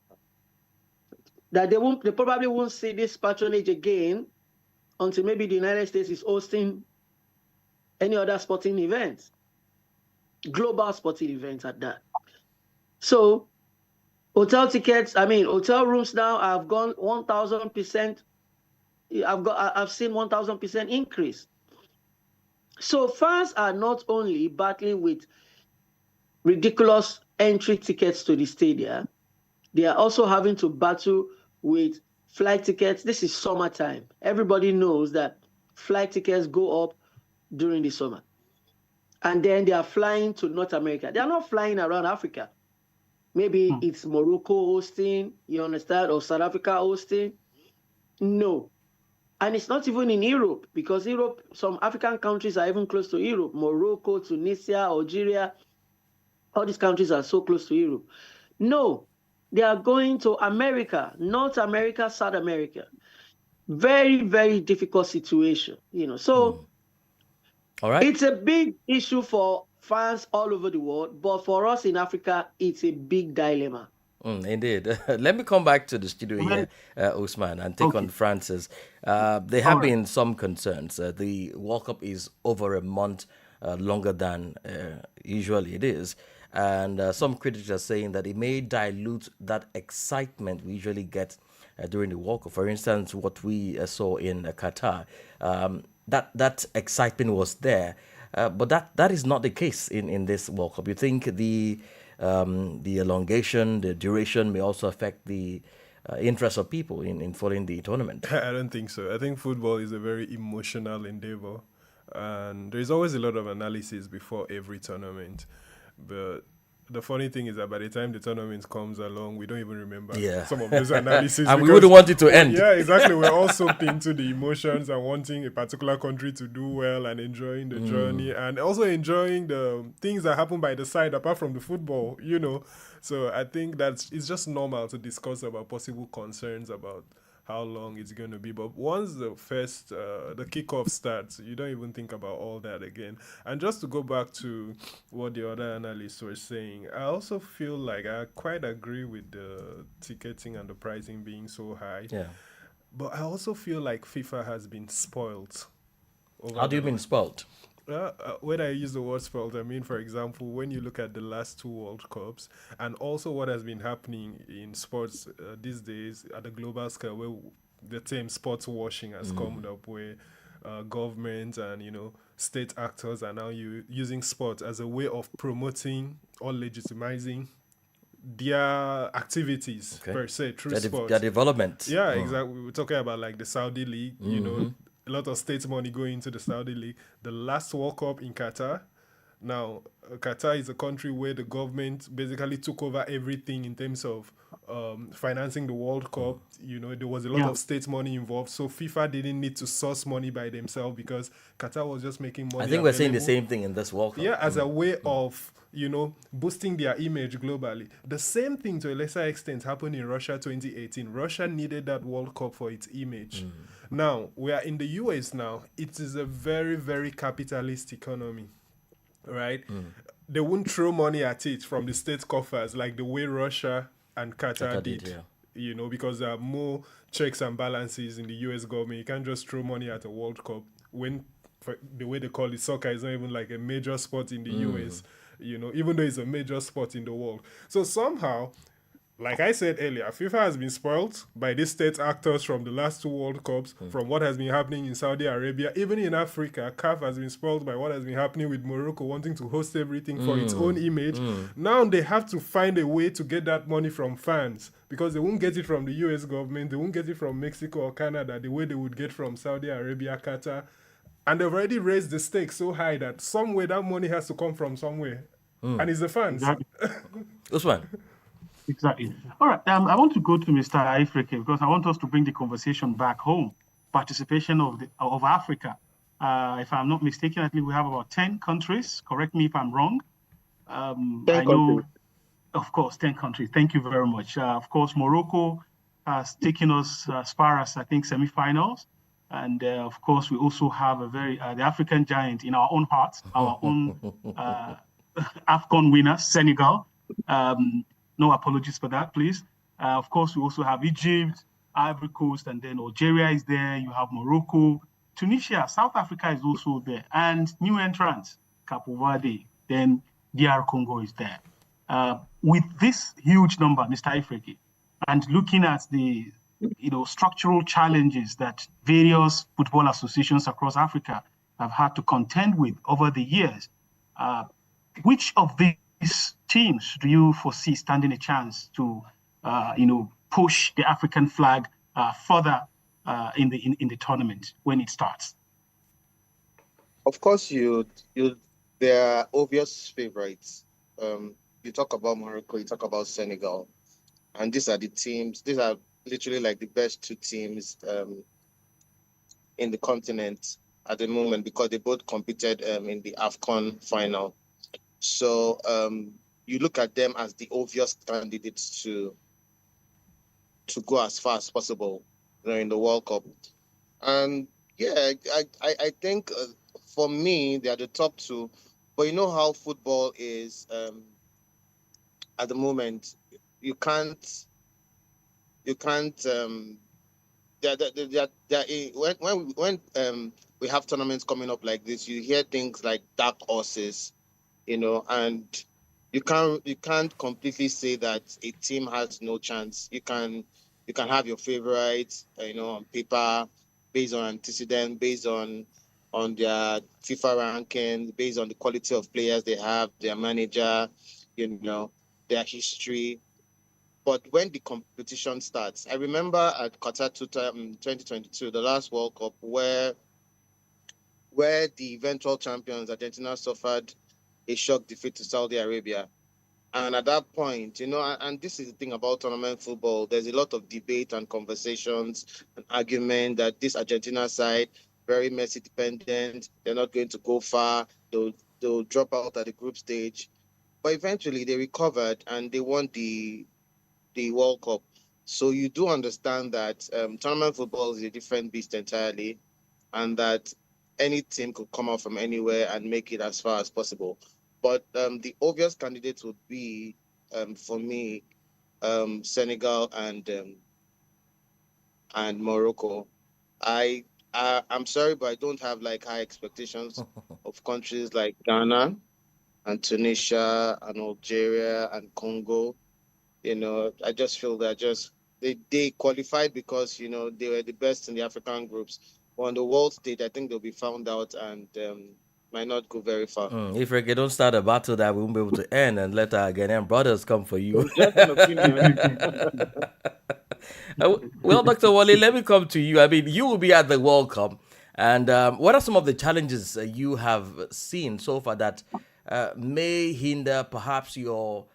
that they probably won't see this patronage again until maybe the United States is hosting any other sporting events, global sporting events at that. So hotel rooms now have gone 1,000%. I've seen 1,000% increase. So fans are not only battling with ridiculous entry tickets to the stadium, they are also having to battle with flight tickets. This is summertime. Everybody knows that flight tickets go up during the summer. And then they are flying to North America. They are not flying around Africa. Maybe it's Morocco hosting, you understand, or South Africa hosting. No. And it's not even in Europe, because Europe, some African countries are even close to Europe. Morocco, Tunisia, Algeria, all these countries are so close to Europe. No, they are going to America, North America, South America. Very, very difficult situation, you know. So all right. It's a big issue for fans all over the world, but for us in Africa, it's a big dilemma. Indeed. Let me come back to the studio here, Usman, and take on Francis. There have been some concerns. The World Cup is over a month longer than usually it is. And some critics are saying that it may dilute that excitement we usually get during the World Cup. For instance, what we saw in Qatar, that excitement was there. But that is not the case in this World Cup. You think the elongation, the duration may also affect the interest of people in following the tournament? I don't think so. I think football is a very emotional endeavor, and there's always a lot of analysis before every tournament. But the funny thing is that by the time the tournament comes along, we don't even remember some of those analysis. And we wouldn't want it to end. Yeah, exactly. We're all soaked into the emotions and wanting a particular country to do well and enjoying the journey, and also enjoying the things that happen by the side apart from the football, you know. So I think it's just normal to discuss about possible concerns about how long it's going to be. But once the kickoff starts, you don't even think about all that again. And just to go back to what the other analysts were saying, I also feel like I quite agree with the ticketing and the pricing being so high. Yeah. But I also feel like FIFA has been spoiled. How do you mean spoiled? When I use the word spoiled, I mean, for example, when you look at the last two World Cups and also what has been happening in sports these days at the global scale, where the term sports washing has come up, where government and, you know, state actors are now using sport as a way of promoting or legitimizing their activities per se through sport. Their development. Yeah, exactly. We're talking about like the Saudi League, you know, a lot of state money going into the Saudi League. The last World Cup in Qatar. Now, Qatar is a country where the government basically took over everything in terms of financing the World Cup. You know, there was a lot of state money involved. So FIFA didn't need to source money by themselves because Qatar was just making money. I think we're saying the same thing in this World Cup. Yeah, as a way of, you know, boosting their image globally. The same thing to a lesser extent happened in Russia 2018. Russia needed that World Cup for its image. Now, we are in the US now. It is a very, very capitalist economy, right? They won't throw money at it from the state coffers like the way Russia and Qatar did. You know, because there are more checks and balances in the US government. You can't just throw money at a World Cup. when the way they call it, soccer is not even like a major sport in the US, even though it's a major sport in the world. So somehow, like I said earlier, FIFA has been spoiled by these state actors from the last 2 World Cups, from what has been happening in Saudi Arabia. Even in Africa, CAF has been spoiled by what has been happening with Morocco wanting to host everything for its own image. Now they have to find a way to get that money from fans, because they won't get it from the US government, they won't get it from Mexico or Canada the way they would get from Saudi Arabia, Qatar. And they've already raised the stakes so high that somewhere that money has to come from somewhere. And it's the fans. Exactly. Usman. Exactly. All right. I want to go to Mr. Ifreke because I want us to bring the conversation back home. Participation of Africa. If I'm not mistaken, I think we have about 10 countries. Correct me if I'm wrong. 10 I know, countries. of course, 10 countries. Thank you very much. Of course, Morocco has taken us as far as, I think, semifinals. And of course, we also have the African giant in our own hearts, our own AFCON winner, Senegal. No apologies for that, please. Of course, we also have Egypt, Ivory Coast, and then Algeria is there. You have Morocco, Tunisia, South Africa is also there, and new entrants, Cape Verde, then DR Congo is there. With this huge number, Mr. Ifreke, and looking at the structural challenges that various football associations across Africa have had to contend with over the years, which of these teams do you foresee standing a chance to, push the African flag further in the tournament when it starts? Of course, there are obvious favorites. You talk about Morocco, you talk about Senegal, and these are the teams. These are literally like the best 2 teams in the continent at the moment, because they both competed in the AFCON final. So you look at them as the obvious candidates to go as far as possible, in the World Cup. And yeah, I think for me they are the top 2. But you know how football is at the moment. You can't. When we have tournaments coming up like this, you hear things like dark horses, and you can't completely say that a team has no chance. You can have your favorites, on paper, based on antecedent, based on their FIFA ranking, based on the quality of players they have, their manager, their history. But when the competition starts, I remember at Qatar 2022, the last World Cup, where the eventual champions, Argentina, suffered a shock defeat to Saudi Arabia. And at that point, and this is the thing about tournament football, there's a lot of debate and conversations and argument that this Argentina side, very Messi dependent, they're not going to go far, they'll drop out at the group stage. But eventually they recovered and they won the World Cup. So you do understand that tournament football is a different beast entirely, and that any team could come out from anywhere and make it as far as possible. But the obvious candidates would be, for me, Senegal and Morocco. I'm sorry, but I don't have like high expectations of countries like Ghana and Tunisia and Algeria and Congo. I just feel that they qualified because they were the best in the African groups. But on the world stage, I think they'll be found out and might not go very far. If we don't start a battle that we won't be able to end and let our Ghanaian brothers come for you. Just an opinion. Well, Dr. Wale, let me come to you. I mean, you will be at the World Cup. And what are some of the challenges you have seen so far that may hinder perhaps your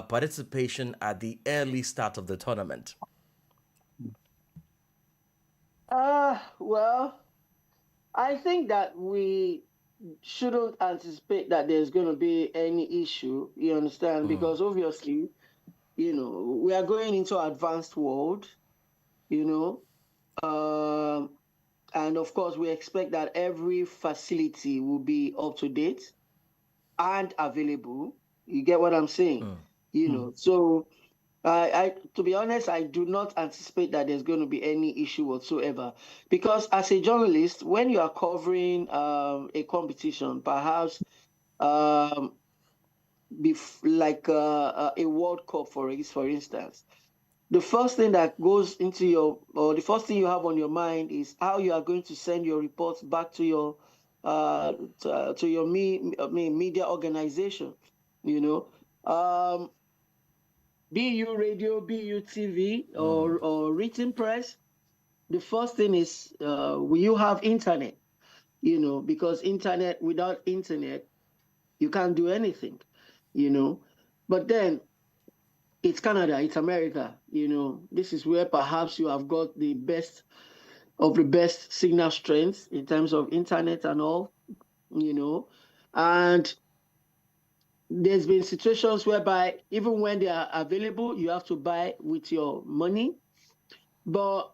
participation at the early start of the tournament? Well, I think that we shouldn't anticipate that there's going to be any issue, you understand? Because obviously, we are going into advanced world, and of course, we expect that every facility will be up to date and available. You get what I'm saying? So To be honest, I do not anticipate that there's going to be any issue whatsoever, because as a journalist, when you are covering a competition, perhaps um, like a World Cup, for instance, the first thing that goes into the first thing you have on your mind is how you are going to send your reports back to your media organization. You know, be you radio, be you TV or written press. The first thing is, will you have internet? You know, because without internet, you can't do anything. You know, but then it's Canada, it's America. You know, this is where perhaps you have got the best of the best signal strength in terms of internet and all. You know, and there's been situations whereby even when they are available, you have to buy with your money. But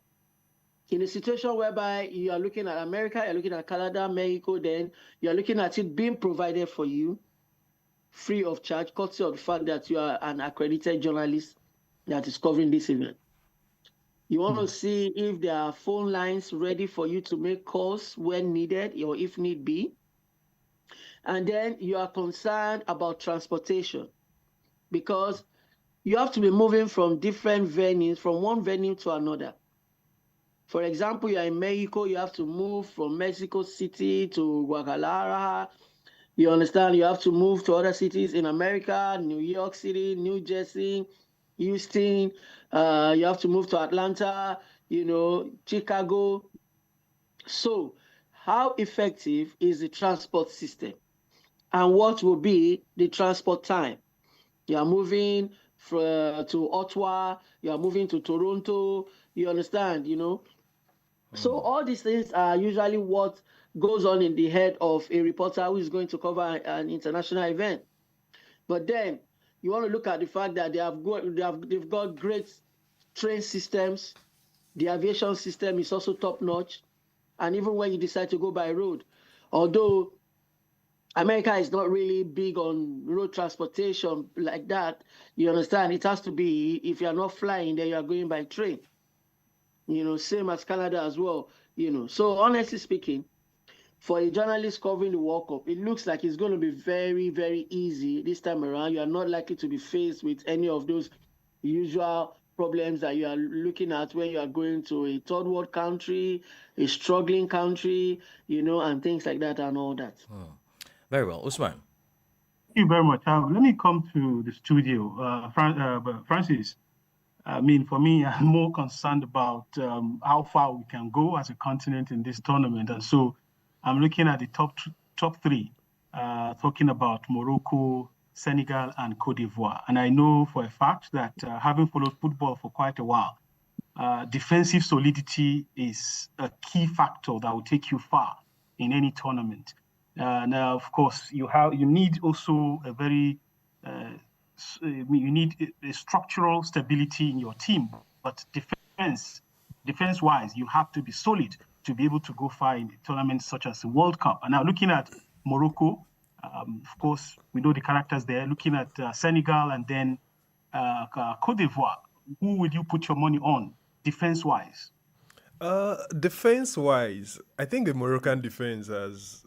in a situation whereby you are looking at America, you're looking at Canada, Mexico, then you're looking at it being provided for you free of charge, courtesy of the fact that you are an accredited journalist that is covering this event. You want to see if there are phone lines ready for you to make calls when needed or if need be. And then you are concerned about transportation, because you have to be moving from different venues, from one venue to another. For example, you're in Mexico, you have to move from Mexico City to Guadalajara. You understand? You have to move to other cities in America, New York City, New Jersey, Houston. You have to move to Atlanta, you know, Chicago. So how effective is the transport system? And what will be the transport time? You are moving to Ottawa, you are moving to Toronto, you understand, you know? So all these things are usually what goes on in the head of a reporter who is going to cover an international event. But then you want to look at the fact that they've got great train systems. The aviation system is also top notch. And even when you decide to go by road, although America is not really big on road transportation like that, you understand, it has to be, if you're not flying, then you're going by train. You know, same as Canada as well, you know. So honestly speaking, for a journalist covering the World Cup, it looks like it's going to be very, very easy this time around. You are not likely to be faced with any of those usual problems that you are looking at when you are going to a third world country, a struggling country, you know, and things like that and all that. Very well. Usman. Thank you very much. Let me come to the studio. Francis, I mean, for me, I'm more concerned about how far we can go as a continent in this tournament. And so I'm looking at the top three, talking about Morocco, Senegal, and Cote d'Ivoire. And I know for a fact that having followed football for quite a while, defensive solidity is a key factor that will take you far in any tournament. Now, of course, you need also a very you need a structural stability in your team, but defense-wise, you have to be solid to be able to go far in tournaments such as the World Cup. And now looking at Morocco, of course, we know the characters there. Looking at Senegal and then Cote d'Ivoire, who would you put your money on defense-wise? Defense-wise, I think the Moroccan defense has,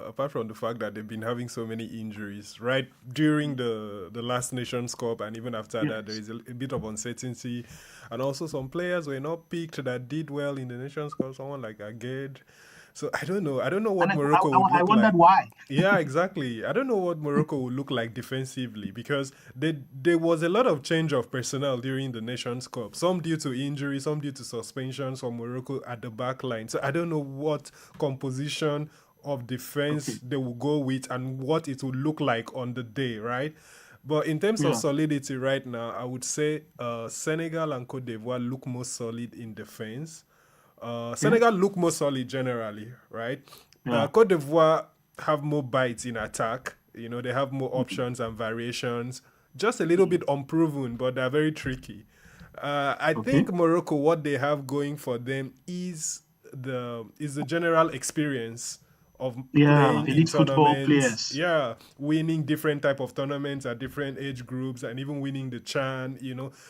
apart from the fact that they've been having so many injuries, right, during the last Nations Cup and even after that, there is a bit of uncertainty. And also some players were not picked that did well in the Nations Cup, someone like Aged. So I don't know what Morocco would look like. I wondered why. Yeah, exactly. I don't know what Morocco would look like defensively, because there was a lot of change of personnel during the Nations Cup. Some due to injury, some due to suspensions for Morocco at the back line. So I don't know what composition of defense they will go with and what it will look like on the day, right? But in terms of solidity right now, I would say Senegal and Cote d'Ivoire look more solid in defense. Senegal look more solid generally, right? Cote d'Ivoire have more bites in attack. You know, they have more options and variations. Just a little bit unproven, but they're very tricky. I think Morocco, what they have going for them is the general experience of Yeah, playing in elite football tournaments. players. Yeah, winning different type of tournaments at different age groups and even winning the CHAN,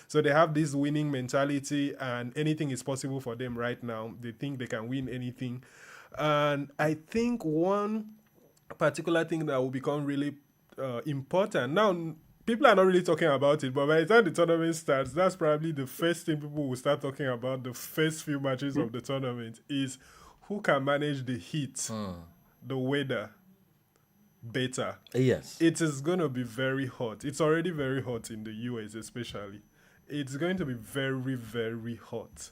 So they have this winning mentality and anything is possible for them right now. They think they can win anything. And I think one particular thing that will become really important. Now, people are not really talking about it, but by the time the tournament starts, that's probably the first thing people will start talking about the first few matches of the tournament is who can manage the heat, the weather better. Yes. It is going to be very hot. It's already very hot in the US especially. It's going to be very, very hot.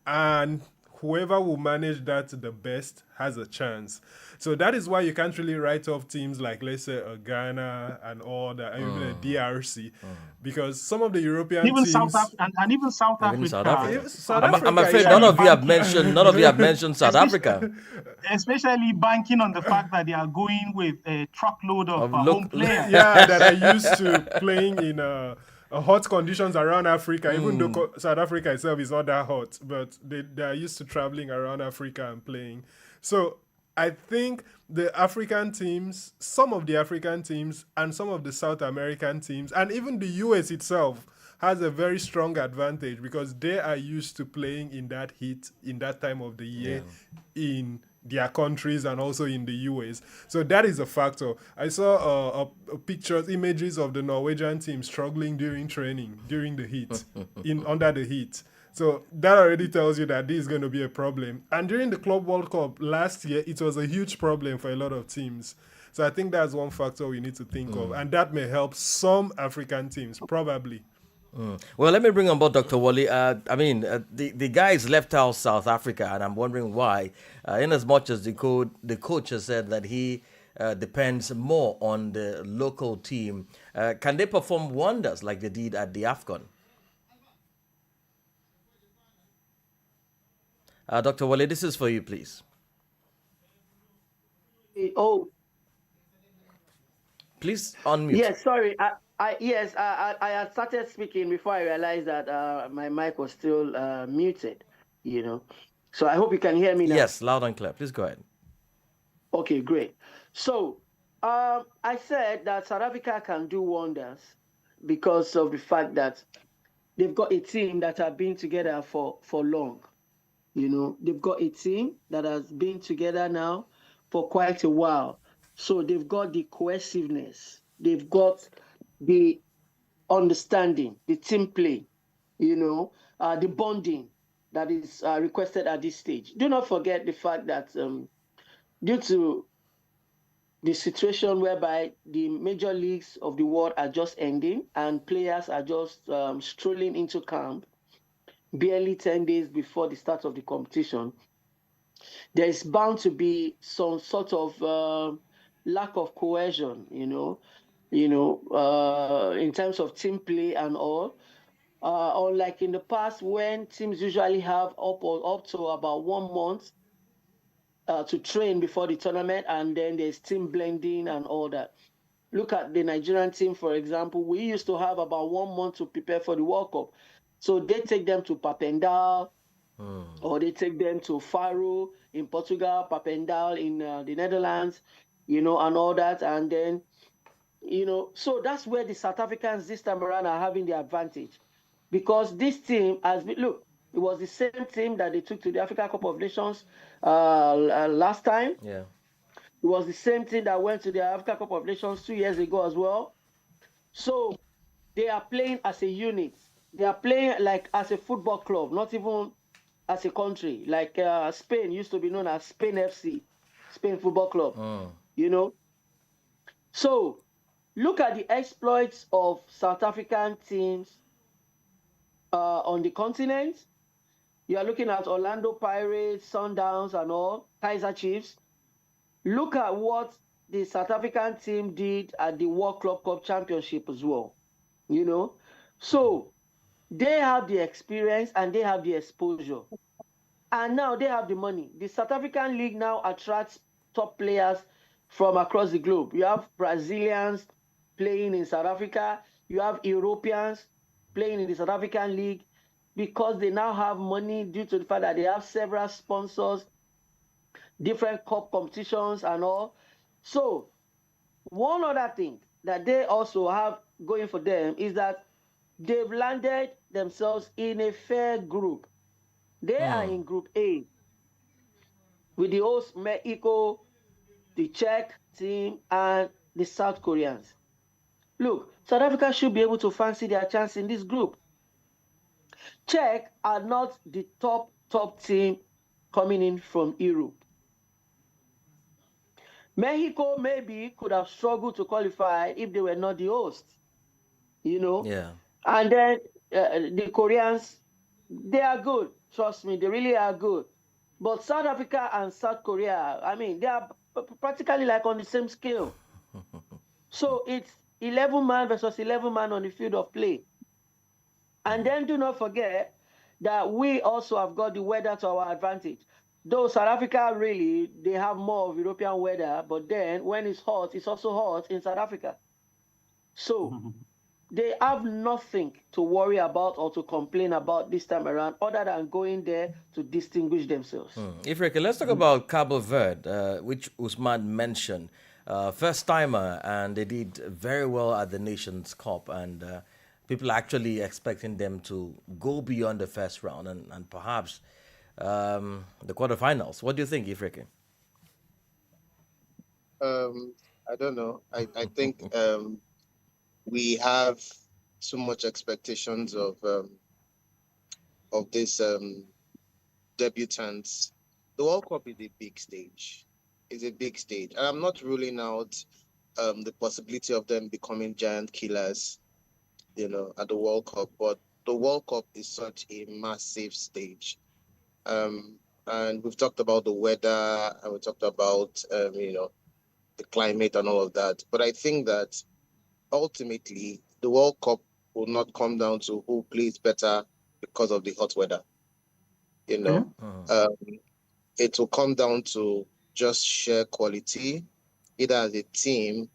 And whoever will manage that the best has a chance. So that is why you can't really write off teams like, let's say, Ghana and all that, even a DRC, because some of the European Even teams, South Africa, and even South Even Africa. South Africa. I'm afraid none of you have mentioned South Africa. Especially banking on the fact that they are going with a truckload of home players. Yeah, that are used to playing in hot conditions around Africa, even though South Africa itself is not that hot, but they are used to traveling around Africa and playing. So I think the African teams, some of the African teams and some of the South American teams, and even the US itself has a very strong advantage because they are used to playing in that heat in that time of the year in their countries and also in the US. So that is a factor. I saw pictures, images of the Norwegian team struggling during training, during the heat, under the heat. So that already tells you that this is going to be a problem. And during the Club World Cup last year, it was a huge problem for a lot of teams. So I think that's one factor we need to think of. And that may help some African teams, probably. Well, let me bring on board Dr. Wally. The guys left out South Africa, and I'm wondering why. In as much as the coach has said that he depends more on the local team, can they perform wonders like they did at the AFCON? Dr. Wally, this is for you, please. Please unmute. Yes, sorry. I had started speaking before I realized that my mic was still muted, So I hope you can hear me now. Yes, loud and clear. Please go ahead. Okay, great. So I said that South Africa can do wonders because of the fact that they've got a team that have been together for long. They've got a team that has been together now for quite a while. So they've got the cohesiveness. They've got the understanding, the team play, the bonding that is requested at this stage. Do not forget the fact that due to the situation whereby the major leagues of the world are just ending and players are just strolling into camp barely 10 days before the start of the competition, there is bound to be some sort of lack of cohesion, in terms of team play and all. Unlike in the past when teams usually have up to about 1 month to train before the tournament, and then there's team blending and all that. Look at the Nigerian team, for example. We used to have about 1 month to prepare for the World Cup. So they take them to Papendal, or they take them to Faro in Portugal, Papendal in the Netherlands, and all that. And then, so that's where the South Africans this time around are having the advantage. Because this team has been, look, it was the same team that they took to the Africa Cup of Nations last time. Yeah. It was the same team that went to the Africa Cup of Nations 2 years ago as well. So they are playing as a unit. They are playing like as a football club, not even as a country. Like Spain used to be known as Spain FC, Spain Football Club, So look at the exploits of South African teams on the continent. You are looking at Orlando Pirates, Sundowns and all, Kaizer Chiefs. Look at what the South African team did at the World Club Cup Championship as well. So they have the experience and they have the exposure. And now they have the money. The South African League now attracts top players from across the globe. You have Brazilians playing in South Africa. You have Europeans playing in the South African League because they now have money due to the fact that they have several sponsors different cup competitions and all. So one other thing that they also have going for them is that they've landed themselves in a fair group. They are in Group A with the host Mexico, the Czech team, and the South Koreans. Look, South Africa should be able to fancy their chance in this group. Czech are not the top team coming in from Europe. Mexico maybe could have struggled to qualify if they were not the host, you know. Yeah. And then the Koreans, they are good. Trust me, they really are good. But South Africa and South Korea, I mean, they are practically like on the same scale. So it's 11 man versus 11 man on the field of play. And then do not forget that we also have got the weather to our advantage. Though South Africa really, they have more of European weather, but then when it's hot, it's also hot in South Africa. So they have nothing to worry about or to complain about this time around other than going there to distinguish themselves. Ifrika, let's talk about Cabo Verde, which Usman mentioned. First timer, and they did very well at the Nations Cup, and people are actually expecting them to go beyond the first round and perhaps the quarterfinals. What do you think, Ifrika? I don't know. I think we have too much expectations of these debutants. The World Cup is a big stage. It's a big stage, and I'm not ruling out the possibility of them becoming giant killers, you know, at the World Cup. But the World Cup is such a massive stage, and we've talked about the weather, and we talked about you know, the climate and all of that. But I think that ultimately the World Cup will not come down to who plays better because of the hot weather. You know, it will come down to just sheer quality, either as a team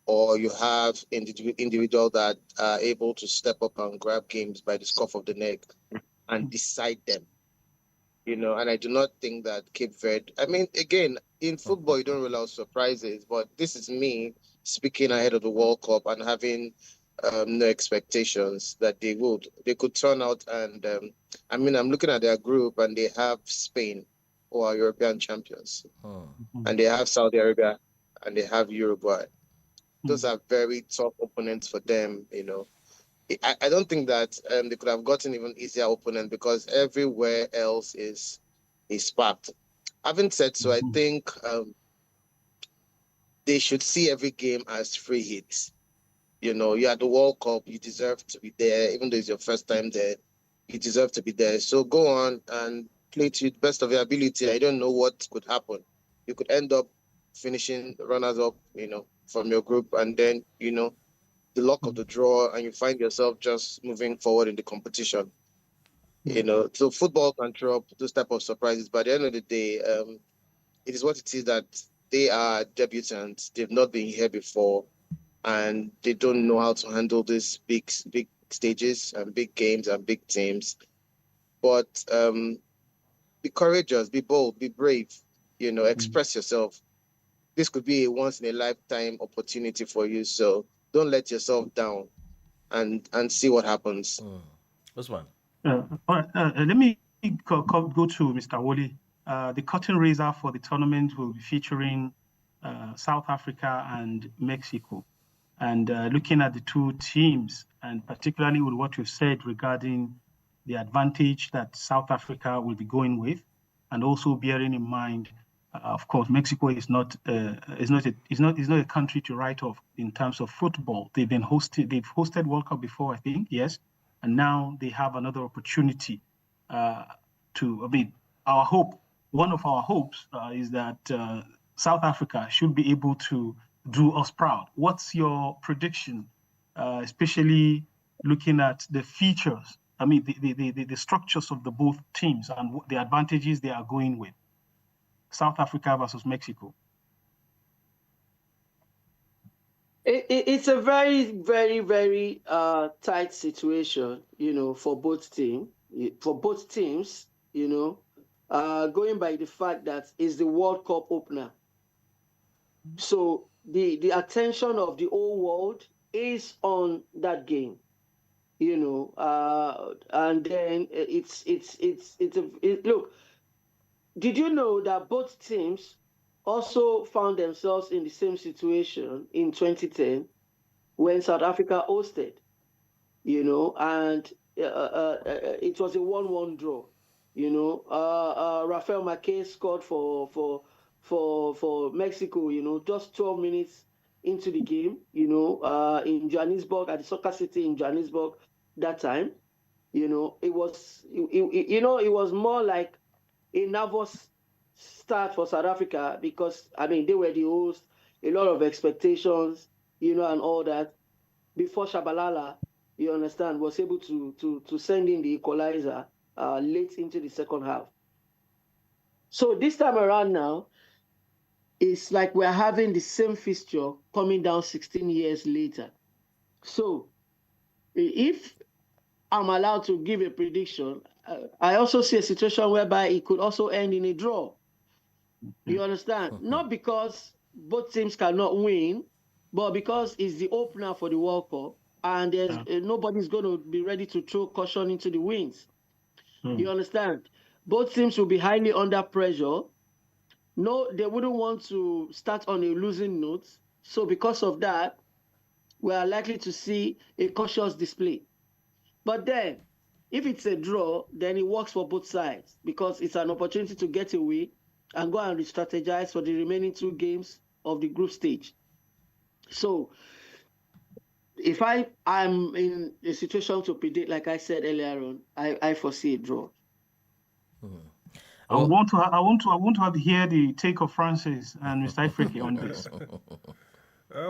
or you have individuals that are able to step up and grab games by the scruff of the neck and decide them. You know, and I do not think that Cape Verde, I mean, again, in football, you don't rule out surprises, but this is me speaking ahead of the World Cup and having no expectations that they could turn out. And I mean, I'm looking at their group and they have Spain, who are European champions, and they have Saudi Arabia and they have Uruguay. Those are very tough opponents for them, you know. I don't think that they could have gotten even easier opponent because everywhere else is packed. Having said so, I think they should see every game as free hits. You know, you're at the World Cup, you deserve to be there. Even though it's your first time there, you deserve to be there. So go on and play to the best of your ability. I don't know what could happen. You could end up finishing runners-up, you know, from your group, and then, you know, the luck of the draw, and you find yourself just moving forward in the competition. You know, so football can throw up those type of surprises. But at the end of the day, it is what it is that they are debutants. They've not been here before, and they don't know how to handle these big stages and big games and big teams. But be courageous, be bold, be brave. You know, express yourself. This could be a once-in-a-lifetime opportunity for you. So don't let yourself down, and see what happens. This one. Let me go to Mr. Woli. The curtain raiser for the tournament will be featuring South Africa and Mexico. And looking at the two teams, and particularly with what you said regarding the advantage that South Africa will be going with, and also bearing in mind, of course, Mexico is not a country to write off in terms of football. They've hosted World Cup before, I think, yes, and now they have another opportunity one of our hopes is that South Africa should be able to do us proud. What's your prediction, especially looking at the features, I mean, the structures of the both teams and the advantages they are going with? South Africa versus Mexico. It's a very, very, very tight situation, you know, for both teams, you know. going by the fact that it's the World Cup opener. So the attention of the whole world is on that game, and then look. Did you know that both teams also found themselves in the same situation in 2010 when South Africa hosted, and it was a 1-1 draw. Rafael Marquez scored for Mexico, just 12 minutes into the game, in Johannesburg, at the Soccer City in Johannesburg that time. It was more like a nervous start for South Africa because, they were the host, a lot of expectations, and all that. Before Shabalala, you understand, was able to send in the equalizer late into the second half. So this time around now, it's like we're having the same fixture coming down 16 years later. So if I'm allowed to give a prediction, I also see a situation whereby it could also end in a draw. You understand? Not because both teams cannot win, but because it's the opener for the World Cup, and there's nobody's going to be ready to throw caution into the winds. You understand? Both teams will be highly under pressure. No, they wouldn't want to start on a losing note. So because of that, we are likely to see a cautious display. But then, if it's a draw, then it works for both sides because it's an opportunity to get away and go and re-strategize for the remaining 2 games of the group stage. So, if I'm in a situation to predict, like I said earlier on, I foresee a draw. I want to hear the take of Francis and Mr. Ifriki on this.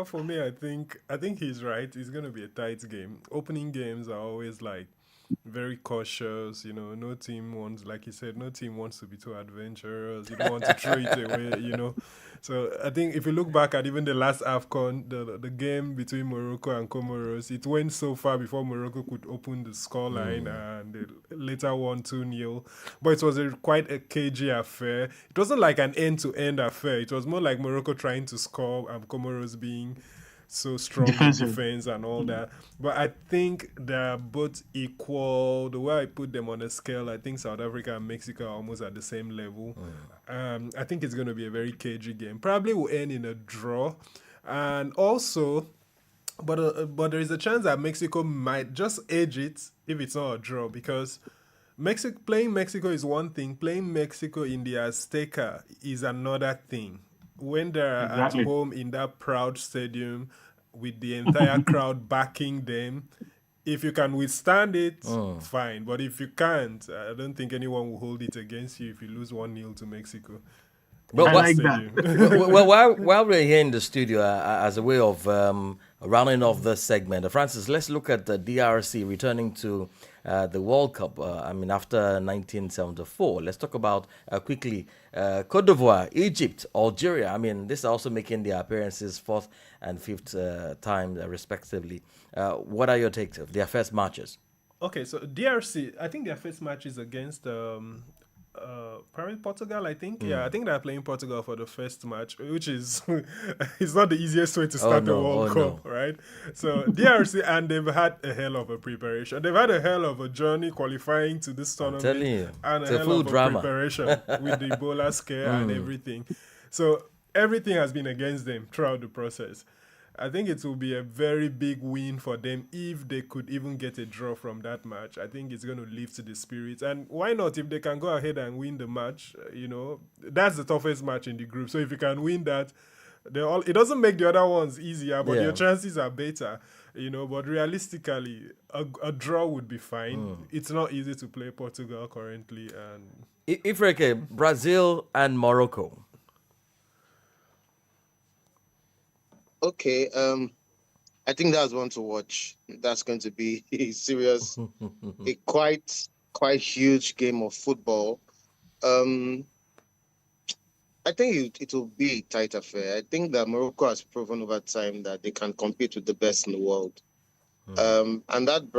For me, I think he's right. It's going to be a tight game. Opening games are always like very cautious. No team wants, like you said, no team wants to be too adventurous. You don't want to throw it away. So I think if you look back at even the last AFCON, the game between Morocco and Comoros, it went so far before Morocco could open the scoreline, and they later won 2-0. But it was quite a cagey affair. It wasn't like an end-to-end affair. It was more like Morocco trying to score and Comoros being so strong in defense and all that. But I think they're both equal. The way I put them on a scale, I think South Africa and Mexico are almost at the same level. I think it's going to be a very cagey game. Probably will end in a draw. And also, but there is a chance that Mexico might just edge it if it's not a draw, because playing Mexico is one thing. Playing Mexico in the Azteca is another thing. When they're at home in that proud stadium with the entire crowd backing them, if you can withstand it, fine. But if you can't, I don't think anyone will hold it against you if you lose 1-0 to Mexico. But while we're here in the studio, as a way of rounding off this segment, Francis, let's look at the DRC returning to the World Cup. After 1974. Let's talk about quickly Cote d'Ivoire, Egypt, Algeria. This is also making their appearances 4th and 5th time, respectively. What are your takes of their first matches? Okay, so DRC, I think their first match is against probably Portugal, I think. Yeah, I think they're playing Portugal for the first match, which is it's not the easiest way to start the World Cup, right? So DRC, and they've had a hell of a preparation. They've had a hell of a journey qualifying to this tournament, and a hell of a preparation with the Ebola scare and everything. So everything has been against them throughout the process. I think it will be a very big win for them if they could even get a draw from that match. I think it's going to lift the spirits. And why not, if they can go ahead and win the match, that's the toughest match in the group. So if you can win that, it doesn't make the other ones easier, but your chances are better, But realistically, a draw would be fine. It's not easy to play Portugal currently. And Ifreke, Brazil and Morocco. Okay, I think that's one to watch. That's going to be a serious, a quite huge game of football. I think it will be a tight affair. I think that Morocco has proven over time that they can compete with the best in the world. And that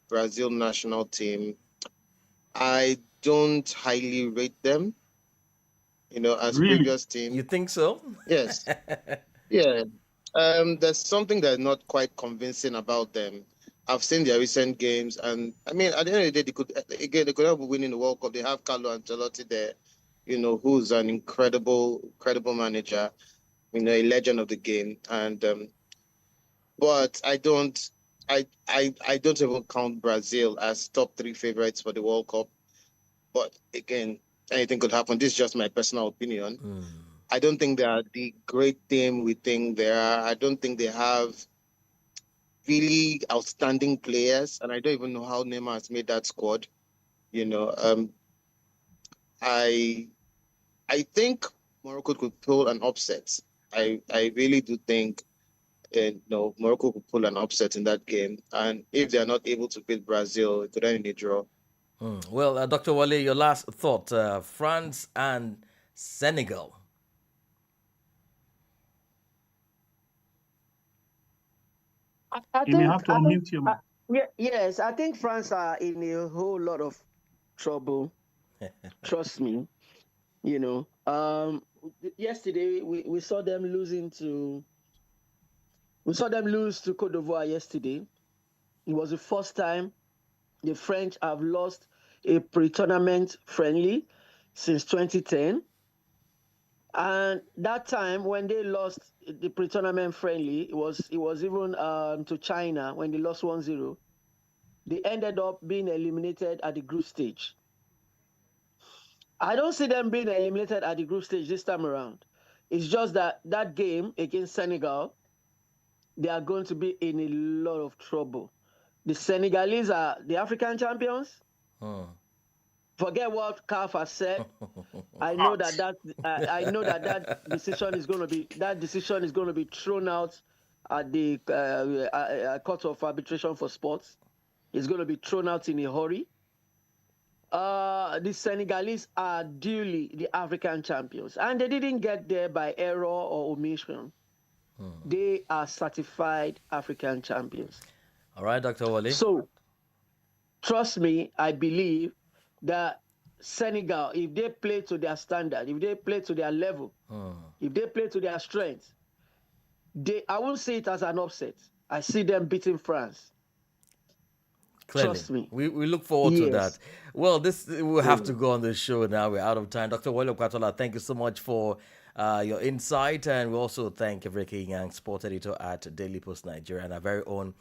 Brazil national team, I don't highly rate them, as Really? previous teams. You think so? Yes. Yeah. There's something that's not quite convincing about them. I've seen their recent games, and I mean, at the end of the day, they could have been winning the World Cup. They have Carlo Ancelotti there, who's an incredible manager, a legend of the game. And but I don't even count Brazil as top 3 favorites for the World Cup. But again, anything could happen. This is just my personal opinion. I don't think they are the great team we think they are. I don't think they have really outstanding players, and I don't even know how Neymar has made that squad. I think Morocco could pull an upset. I really do think Morocco could pull an upset in that game, and if they are not able to beat Brazil, it could end in a draw. Well, Dr. Wale, your last thought: France and Senegal. You may have to unmute your mic. Yes, I think France are in a whole lot of trouble. Trust me. Yesterday we saw them lose to Cote d'Ivoire yesterday. It was the first time the French have lost a pre-tournament friendly since 2010. And that time when they lost the pre-tournament friendly, it was even to China when they lost 1-0. They ended up being eliminated at the group stage. I don't see them being eliminated at the group stage this time around. It's just that game against Senegal, they are going to be in a lot of trouble. The Senegalese are the African champions. Forget what CAF has said. I know that decision is going to be thrown out at the Court of Arbitration for Sports. It's going to be thrown out in a hurry. The Senegalese are duly the African champions, and they didn't get there by error or omission. They are certified African champions. All right, Dr. Wale. So, trust me, I believe that Senegal, if they play to their standard, if they play to their level, if they play to their strength, I won't see it as an upset. I see them beating France. Clearly. Trust me. We look forward to that. Well, we'll have to go on the show now. We're out of time. Dr. Wale Okwatola, thank you so much for your insight. And we also thank Evreke Yang, sports editor at Daily Post Nigeria, and our very own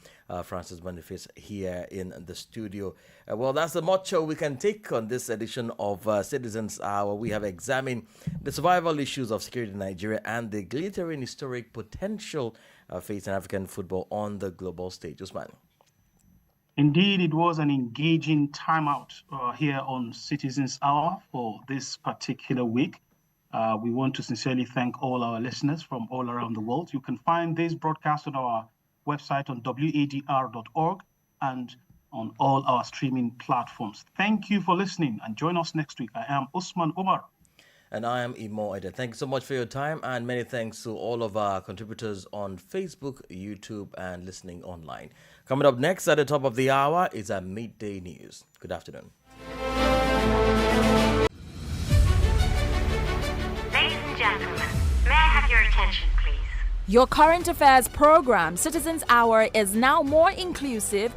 Francis Boniface here in the studio. Well, that's the much we can take on this edition of Citizens Hour. We have examined the survival issues of security in Nigeria and the glittering historic potential facing African football on the global stage. Usman. Indeed, it was an engaging timeout here on Citizens Hour for this particular week. We want to sincerely thank all our listeners from all around the world. You can find this broadcast on our website on WADR.org and on all our streaming platforms. Thank you for listening, and join us next week. I am Usman Omar. And I am Imo Ede. Thank you so much for your time, and many thanks to all of our contributors on Facebook, YouTube, and listening online. Coming up next at the top of the hour is our midday news. Good afternoon. Ladies and gentlemen, may I have your attention, please? Your current affairs program, Citizens Hour, is now more inclusive,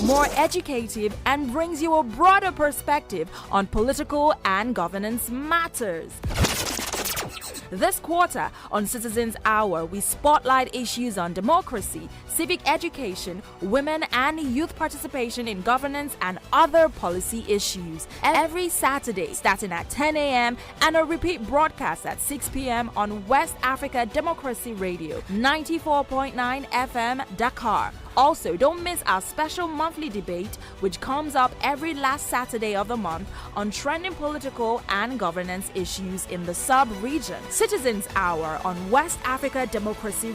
more educative, and brings you a broader perspective on political and governance matters. This quarter on Citizens Hour, we spotlight issues on democracy, civic education, women and youth participation in governance, and other policy issues. Every Saturday, starting at 10 a.m. and a repeat broadcast at 6 p.m. on West Africa Democracy Radio, 94.9 FM, Dakar. Also, don't miss our special monthly debate, which comes up every last Saturday of the month on trending political and governance issues in the sub-region. Citizens Hour on West Africa Democracy